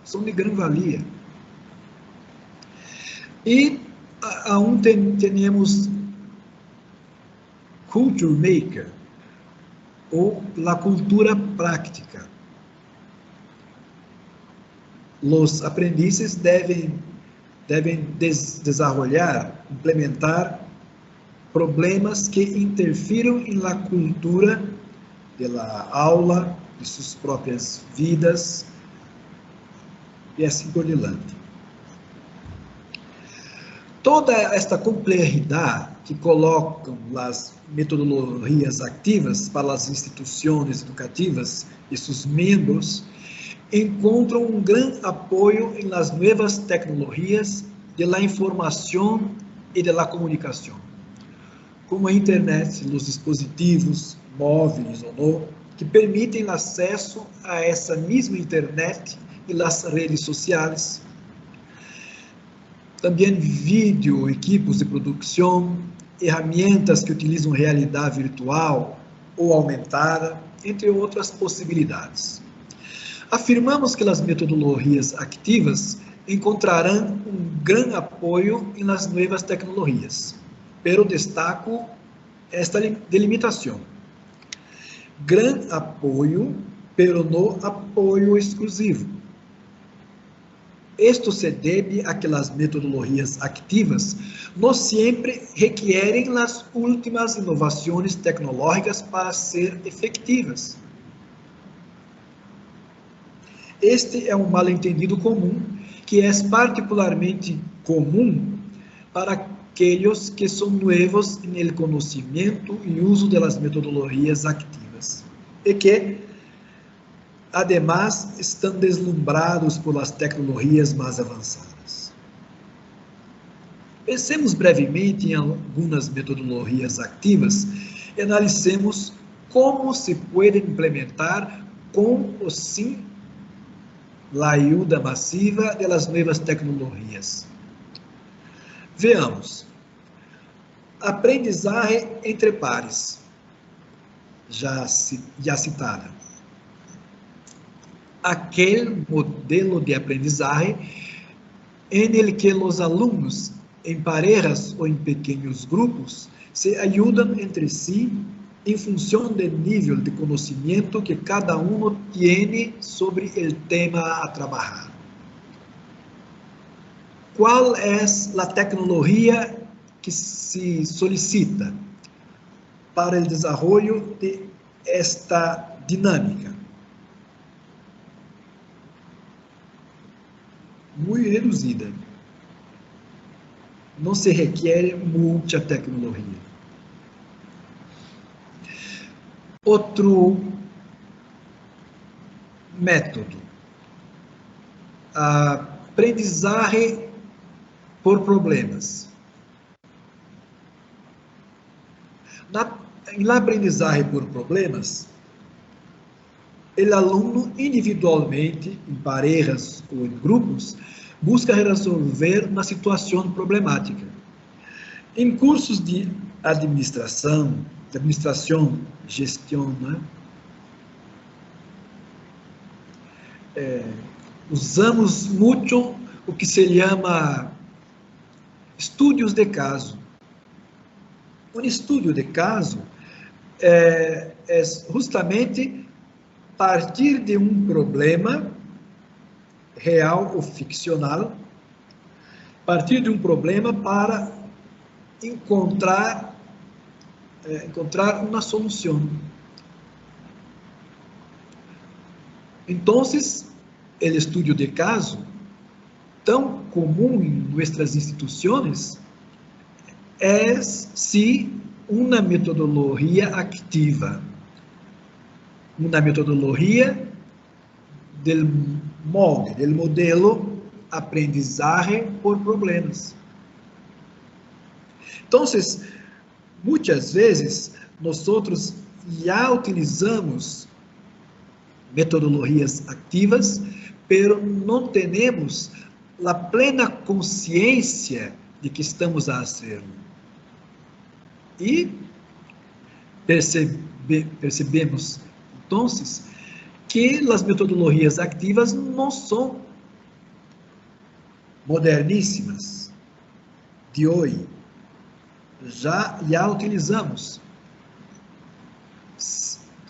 são de grande valia. E aún temos culture maker, ou la cultura prática. Os aprendizes devem desenvolver, implementar problemas que interfiram em la cultura da aula, de suas próprias vidas, e assim por diante. Toda esta complexidade que colocam as metodologias ativas para as instituições educativas e seus membros encontram um gran apoio em las nuevas tecnologias de la información e de la comunicación, como a internet, os dispositivos móveis ou não, que permitem acesso a essa mesma internet e as redes sociais. Também vídeo, equipos de produção, ferramentas que utilizam realidade virtual ou aumentada, entre outras possibilidades. Afirmamos que as metodologias activas encontrarão um grande apoio nas novas tecnologias, pero destaco esta delimitação. Gran apoio, pero no apoio exclusivo. Esto se debe a que as metodologias activas não sempre requerem as últimas inovações tecnológicas para ser efetivas. Este é um mal-entendido comum, que é particularmente comum para aqueles que são novos no conhecimento e uso das metodologias activas, e que, además, estão deslumbrados por as tecnologias mais avançadas. Pensemos brevemente em algumas metodologias activas e analicemos como se pode implementar com ou sem a ajuda massiva das novas tecnologias. Veamos. Aprendizagem entre pares, já citada. Aquele modelo de aprendizagem em que os alunos, em parejas ou em pequenos grupos, se ajudam entre si em função do nível de conhecimento que cada um tem sobre o tema a trabalhar. Qual é a tecnologia que se solicita para o desenvolvimento de esta dinâmica? Muito reduzida. Não se requer muita tecnologia. Outro método, a aprendizagem por problemas. Na aprendizagem por problemas, o aluno individualmente, em parejas ou em grupos, busca resolver uma situação problemática. Em cursos de administração, gestão, né? Usamos muito o que se chama estudos de caso. Um estudo de caso é justamente partir de um problema real ou ficcional, partir de um problema para encontrar uma solução. Então, o estudo de caso, tão comum em nossas instituições, é sim uma metodologia ativa, uma metodologia del modelo aprendizagem por problemas. Então, muitas vezes, nós já utilizamos metodologias ativas, pero não temos a plena consciência de que estamos a fazer. E percebemos, então, que as metodologias ativas não são moderníssimas de hoje. Já utilizamos,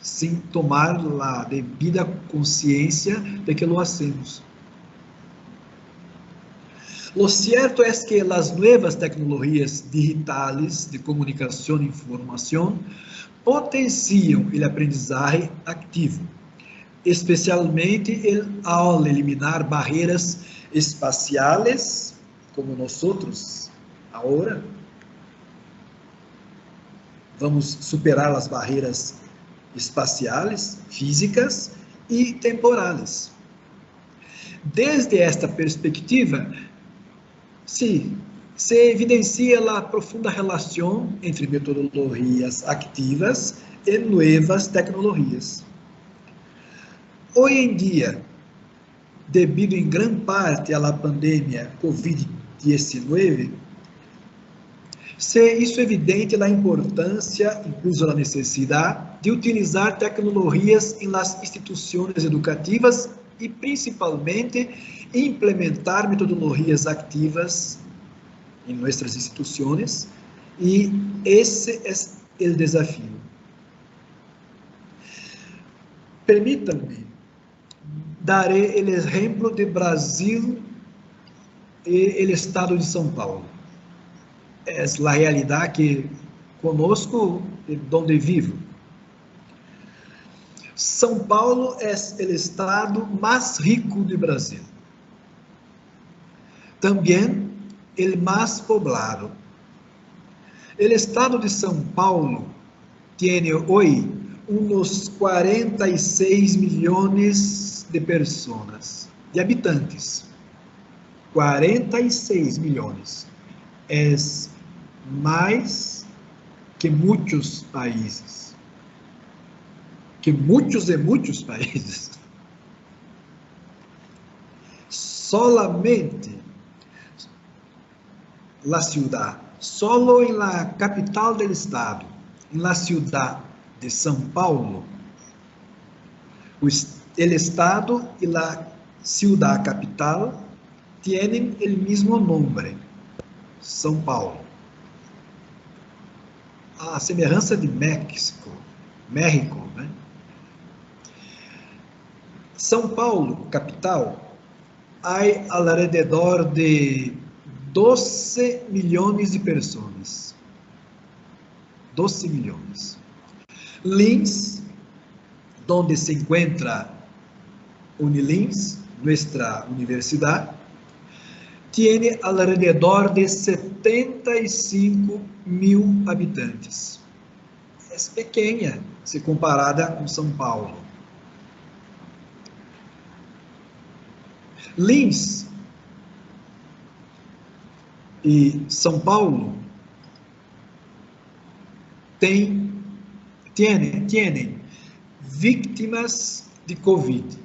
sem tomar a devida consciência de que lo hacemos. Lo cierto es que as novas tecnologias digitais de comunicação e informação potenciam o aprendizagem ativo, especialmente ao eliminar barreiras espaciais, como nós agora vamos superar as barreiras espaciais, físicas e temporais. Desde esta perspectiva, sim, se evidencia a profunda relação entre metodologias activas e novas tecnologias. Hoje em dia, devido em grande parte à pandemia Covid-19, se hizo evidente a importância, incluso a necessidade, de utilizar tecnologias em las instituições educativas e, principalmente, implementar metodologias activas em nossas instituições, e esse é o desafio. Permítanme, daré o exemplo de Brasil e o estado de São Paulo. É a realidade que conosco, onde vivo. São Paulo é o estado mais rico do Brasil. Também o mais poblado. O estado de São Paulo tem hoje uns 46 milhões de pessoas, de habitantes. 46 milhões. É mais que muitos países. Que muitos e muitos países. Solamente la ciudad, solo en la capital del estado, en la ciudad de São Paulo, el estado y la ciudad capital tienen el mismo nombre, São Paulo. A semelhança de México, né? São Paulo, capital, há alrededor de 12 milhões de pessoas. 12 milhões. Lins, onde se encontra Unilins, nossa universidade, tem alrededor de 75 mil habitantes. É pequena se comparada com São Paulo. Lins e São Paulo têm vítimas de Covid.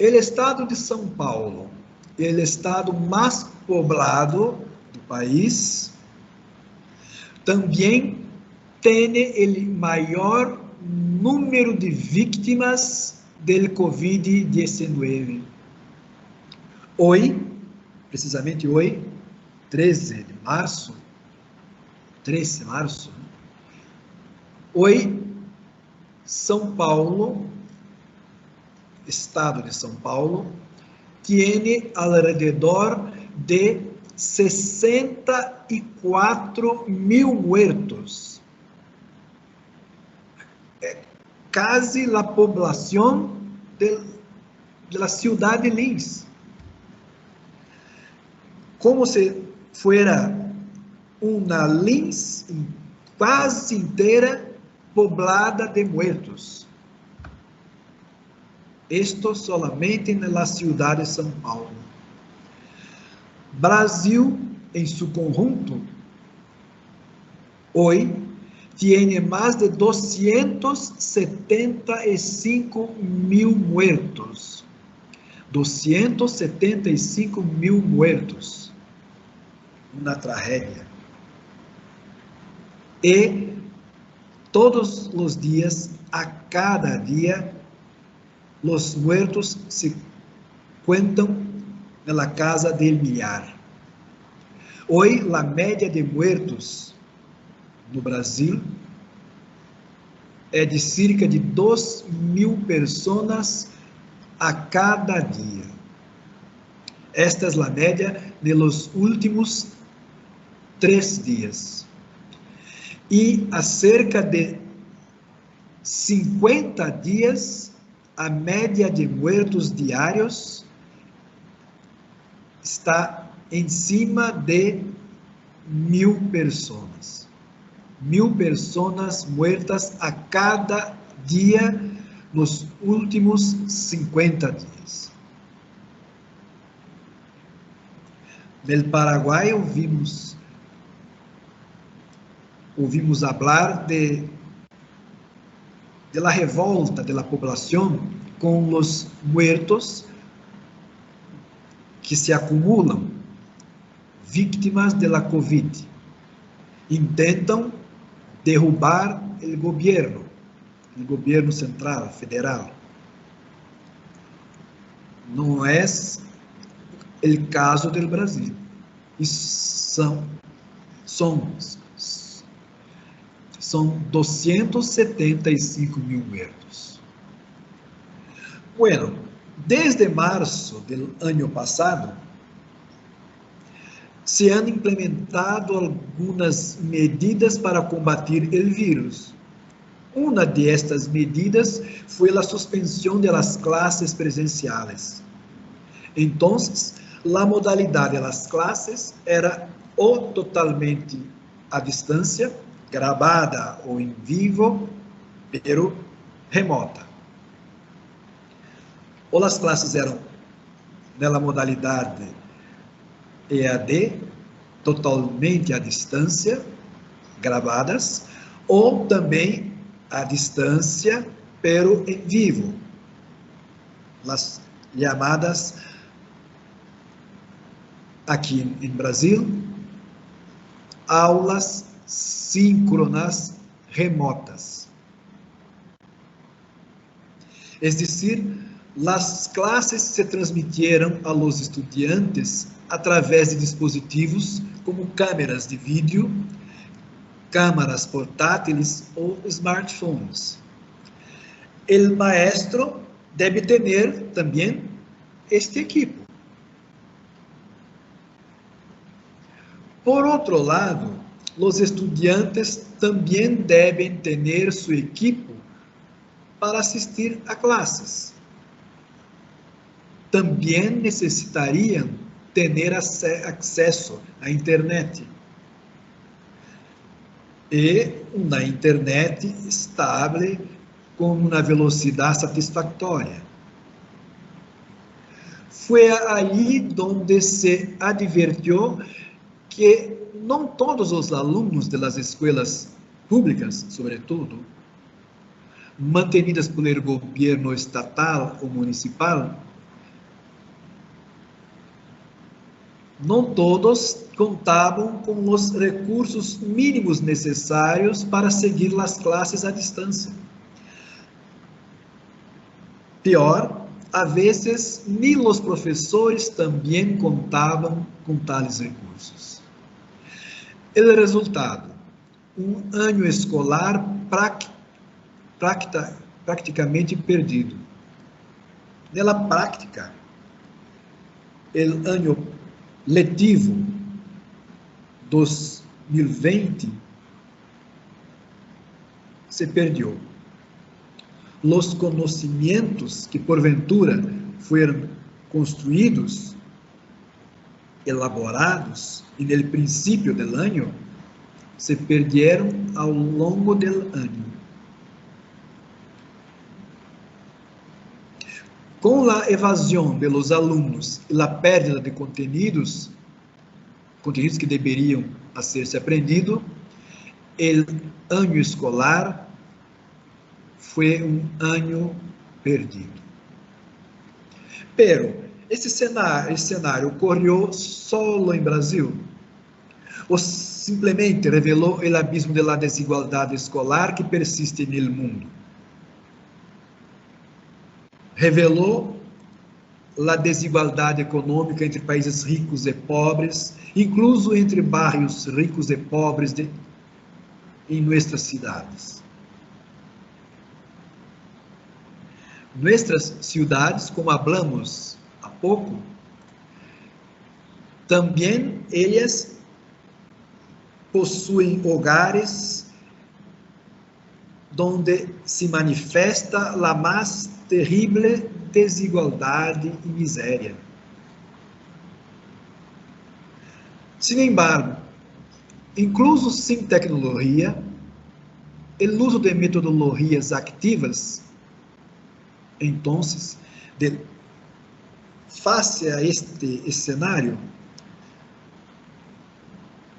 O estado de São Paulo é o estado mais poblado do país, também tem o maior número de vítimas do Covid-19. Hoje, precisamente hoje, 13 de março, hoje, São Paulo, estado de São Paulo, tem alrededor de 64 mil muertos. Casi a população da cidade de Lins. Como se fuera uma Lins quase inteira poblada de muertos. Esto solamente na cidade de São Paulo. Brasil, em seu conjunto, hoje, tem mais de 275 mil muertos. 275 mil muertos. Uma tragédia. E todos os dias, a cada dia, os muertos se contam na casa del milhar. Hoje, a média de muertos no Brasil é de cerca de 2.000 pessoas a cada dia. Esta é a média de los últimos 3 dias. E há cerca de 50 dias, a média de muertos diários está em cima de 1.000 pessoas. 1.000 pessoas muertas a cada dia nos últimos 50 dias. No Paraguai ouvimos falar de la revolta de la población con los muertos que se acumulam, víctimas de la COVID. Intentam derrubar o governo central, federal. Não é o caso do Brasil. E são 275 mil muertos. Bueno, desde março do ano passado, se han implementado algumas medidas para combater o vírus. Uma de estas medidas foi a suspensão das classes presenciais. Então, a modalidade das classes era ou totalmente à distância, gravada ou em vivo, pero remota. Ou as classes eram na modalidade EAD, totalmente à distância, gravadas, ou também à distância, pero em vivo, as chamadas aqui em Brasil, aulas síncronas remotas. Es decir, as classes se transmitieron a los estudiantes através de dispositivos como câmeras de vídeo, câmaras portáteis ou smartphones. O maestro deve ter também este equipo. Por outro lado, os estudiantes também devem ter seu equipo para assistir a classes. Também necessitariam ter acesso à internet. E uma internet estável com uma velocidade satisfatória. Foi aí onde se advertiu que não todos os alunos das escolas públicas, sobretudo, mantenidas pelo governo estatal ou municipal, não todos contavam com os recursos mínimos necessários para seguir as classes à distância. Pior, a vezes, nem os professores também contavam com tais recursos. O resultado, ano escolar praticamente perdido. Na prática, o ano letivo 2020 se perdeu. Os conhecimentos que porventura foram construídos, elaborados no princípio do ano, se perderam ao longo do ano. Com a evasão de los alunos e a perda de conteúdos que deveriam ser aprendidos, o ano escolar foi ano perdido. Pero esse cenário ocorreu só em Brasil? Ou simplesmente revelou o abismo da desigualdade escolar que persiste no mundo? Revelou a desigualdade econômica entre países ricos e pobres, incluso entre bairros ricos e pobres em nossas cidades. Nossas cidades, como hablamos há pouco, também elas possuem hogares onde se manifesta a mais terrível desigualdade e miséria. Sin embargo, incluso sem tecnologia, o uso de metodologias activas Então, face a este escenário,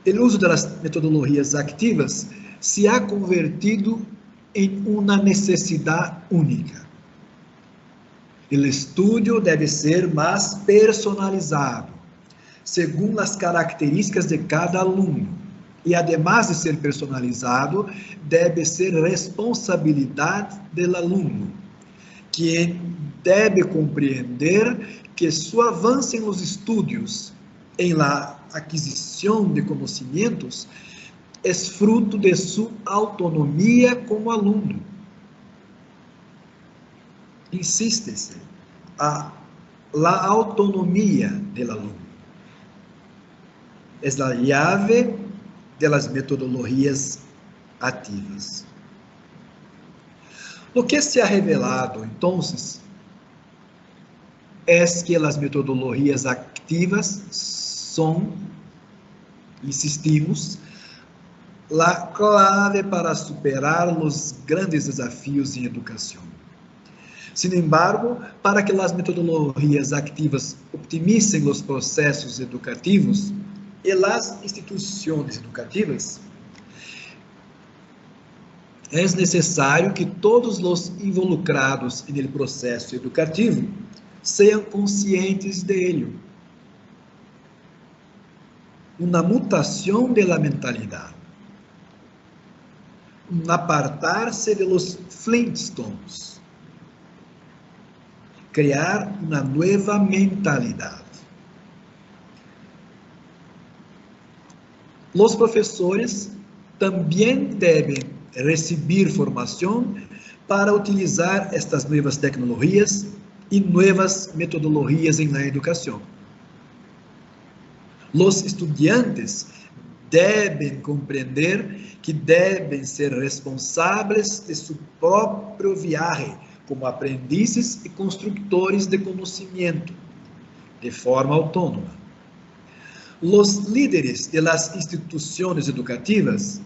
o uso das metodologias activas se ha convertido em uma necessidade única. O estudo deve ser mais personalizado, segundo as características de cada aluno. E, además de ser personalizado, deve ser responsabilidade do aluno, que deve compreender que seu avanço nos estudos, em la aquisição de conhecimentos, é fruto de sua autonomia como aluno. Insiste-se, la autonomia do aluno é a chave de las metodologias ativas. O que se ha revelado, então, é que as metodologias ativas são, insistimos, a clave para superar os grandes desafios em educação. Sin embargo, para que as metodologias ativas optimizem os processos educativos e as instituições educativas, é necessário que todos os involucrados no processo educativo sejam conscientes dele. Uma mutação da mentalidade. Um apartar-se de los Flintstones. Criar uma nova mentalidade. Os professores também devem receber formação para utilizar estas novas tecnologias e novas metodologias na educação. Os estudantes devem compreender que devem ser responsáveis de seu próprio viaje como aprendizes e construtores de conhecimento, de forma autônoma. Os líderes das instituições educativas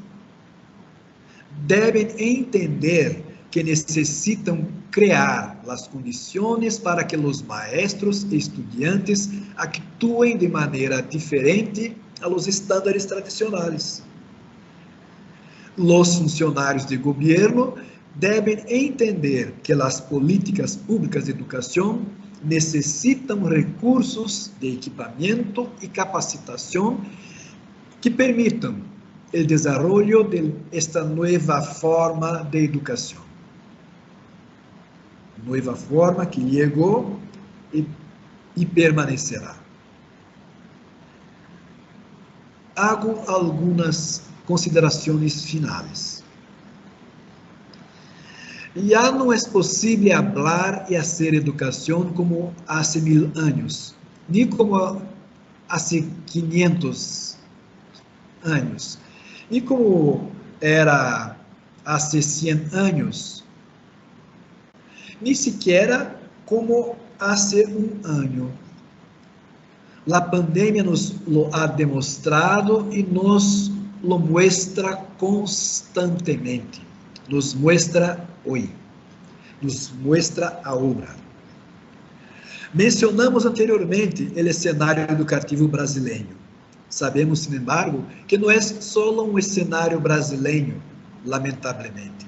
devem entender que necessitam criar as condições para que os maestros e estudantes actuem de maneira diferente aos estándares tradicionais. Os funcionários de governo devem entender que as políticas públicas de educação necessitam recursos de equipamento e capacitação que permitam o desenvolvimento de esta nova forma de educação. Nova forma que chegou e permanecerá. Hago algumas considerações finais. Já não é possível falar e fazer educação como há 1000 anos, nem como há 500 anos, nem como era há 100 anos, nem sequer como há um ano. A pandemia nos lo ha demonstrado e nos lo muestra constantemente. Nos muestra hoje. Nos muestra agora. Mencionamos anteriormente o cenário educativo brasileiro. Sabemos, sin embargo, que não é só um cenário brasileiro, lamentavelmente.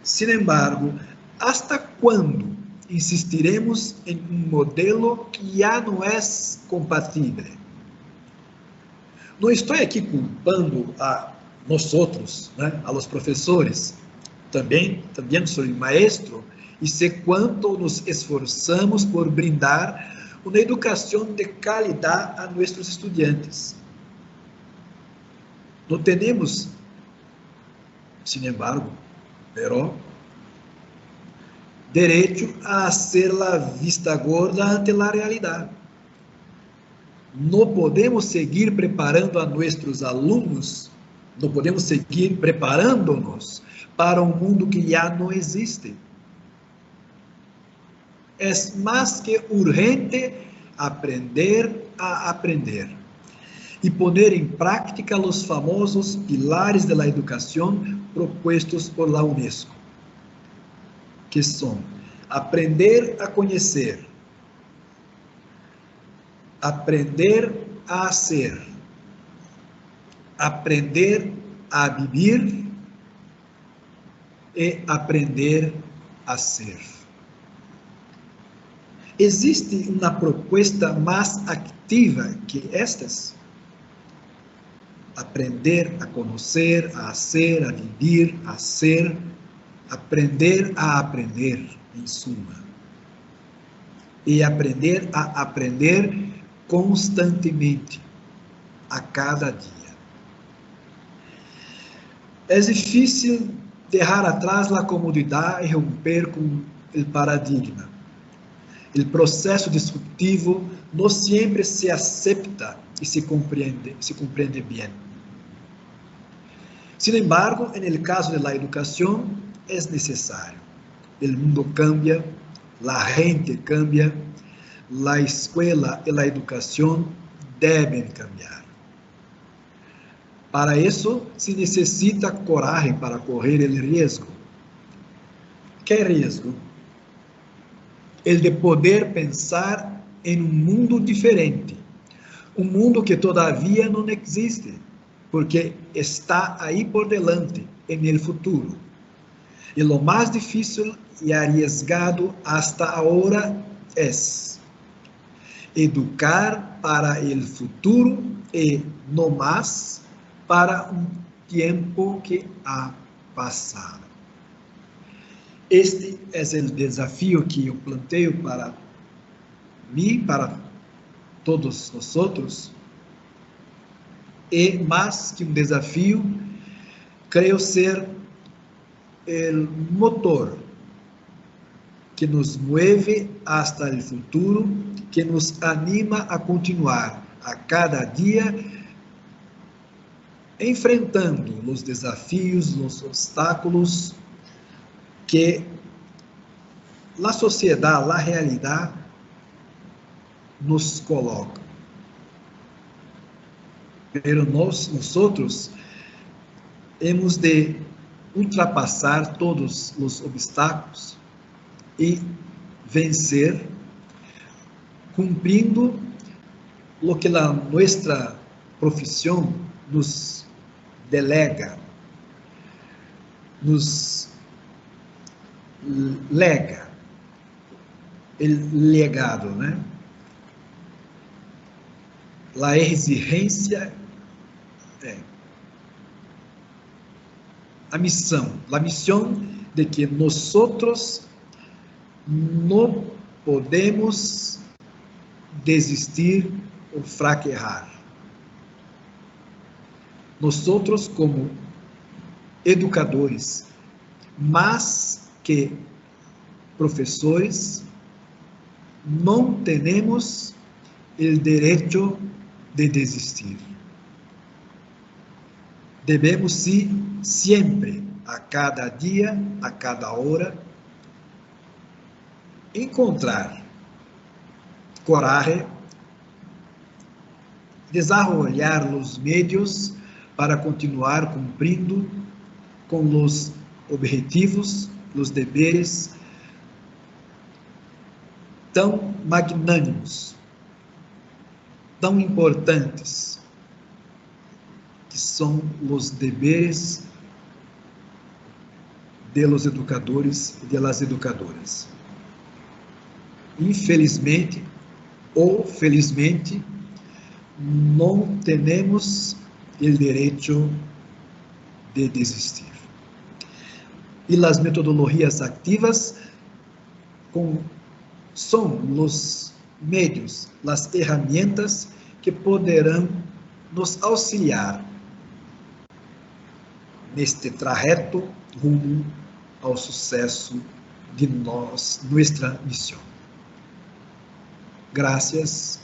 Sin embargo, hasta quando insistiremos em um modelo que já não é compatível? Não estou aqui culpando a nós outros, né, a los professores. Também sou maestro e sei quanto nos esforçamos por brindar uma educação de qualidade a nossos estudantes. Não temos, sin embargo, direito a ser la vista gorda ante la realidade. Não podemos seguir preparando a nossos alunos, não podemos seguir preparando-nos para um mundo que já não existe. É mais que urgente aprender a aprender e poner em prática os famosos pilares de la educação propuestos por la UNESCO, que são aprender a conhecer, aprender a ser, aprender a viver e aprender a ser. Existe uma proposta mais ativa que estas? Aprender a conhecer, a ser, a viver, a ser, aprender a aprender, em suma. E aprender a aprender constantemente, a cada dia. É difícil deixar atrás a comodidade e romper com o paradigma. O processo disruptivo não sempre se aceita e se compreende bem. Sin embargo, no caso da educação, é necessário. O mundo cambia, a gente cambia, a escola e a educação devem cambiar. Para isso, se necessita coragem para correr o risco. Que risco? El de poder pensar em um mundo diferente, um mundo que todavia não existe, porque está aí por delante, en el futuro. E lo mais difícil e arriesgado hasta agora é educar para o futuro e não mais para um tempo que ha passado. Este é o desafio que eu planteio para mim, para todos nós outros, e mais que um desafio, creio ser o motor que nos move hasta o futuro, que nos anima a continuar a cada dia enfrentando os desafios, os obstáculos que a sociedade, a realidade nos coloca. Pero nós outros, hemos de ultrapassar todos os obstáculos e vencer, cumprindo o que a nossa profissão nos delega, nos lega, o legado, né? A exigência a missão de que nós não podemos desistir ou fraquejar. Nós como educadores, mas que professores, não temos o direito de desistir. Devemos, sim, sempre, a cada dia, a cada hora, encontrar coragem, desenvolver os meios para continuar cumprindo com os objetivos, os deveres tão magnânimos, tão importantes, que são os deveres de los educadores e de las educadoras. Infelizmente ou felizmente, não temos o direito de desistir. E as metodologias ativas são os meios, as ferramentas que poderão nos auxiliar neste trajeto rumo ao sucesso de nossa missão. Gracias.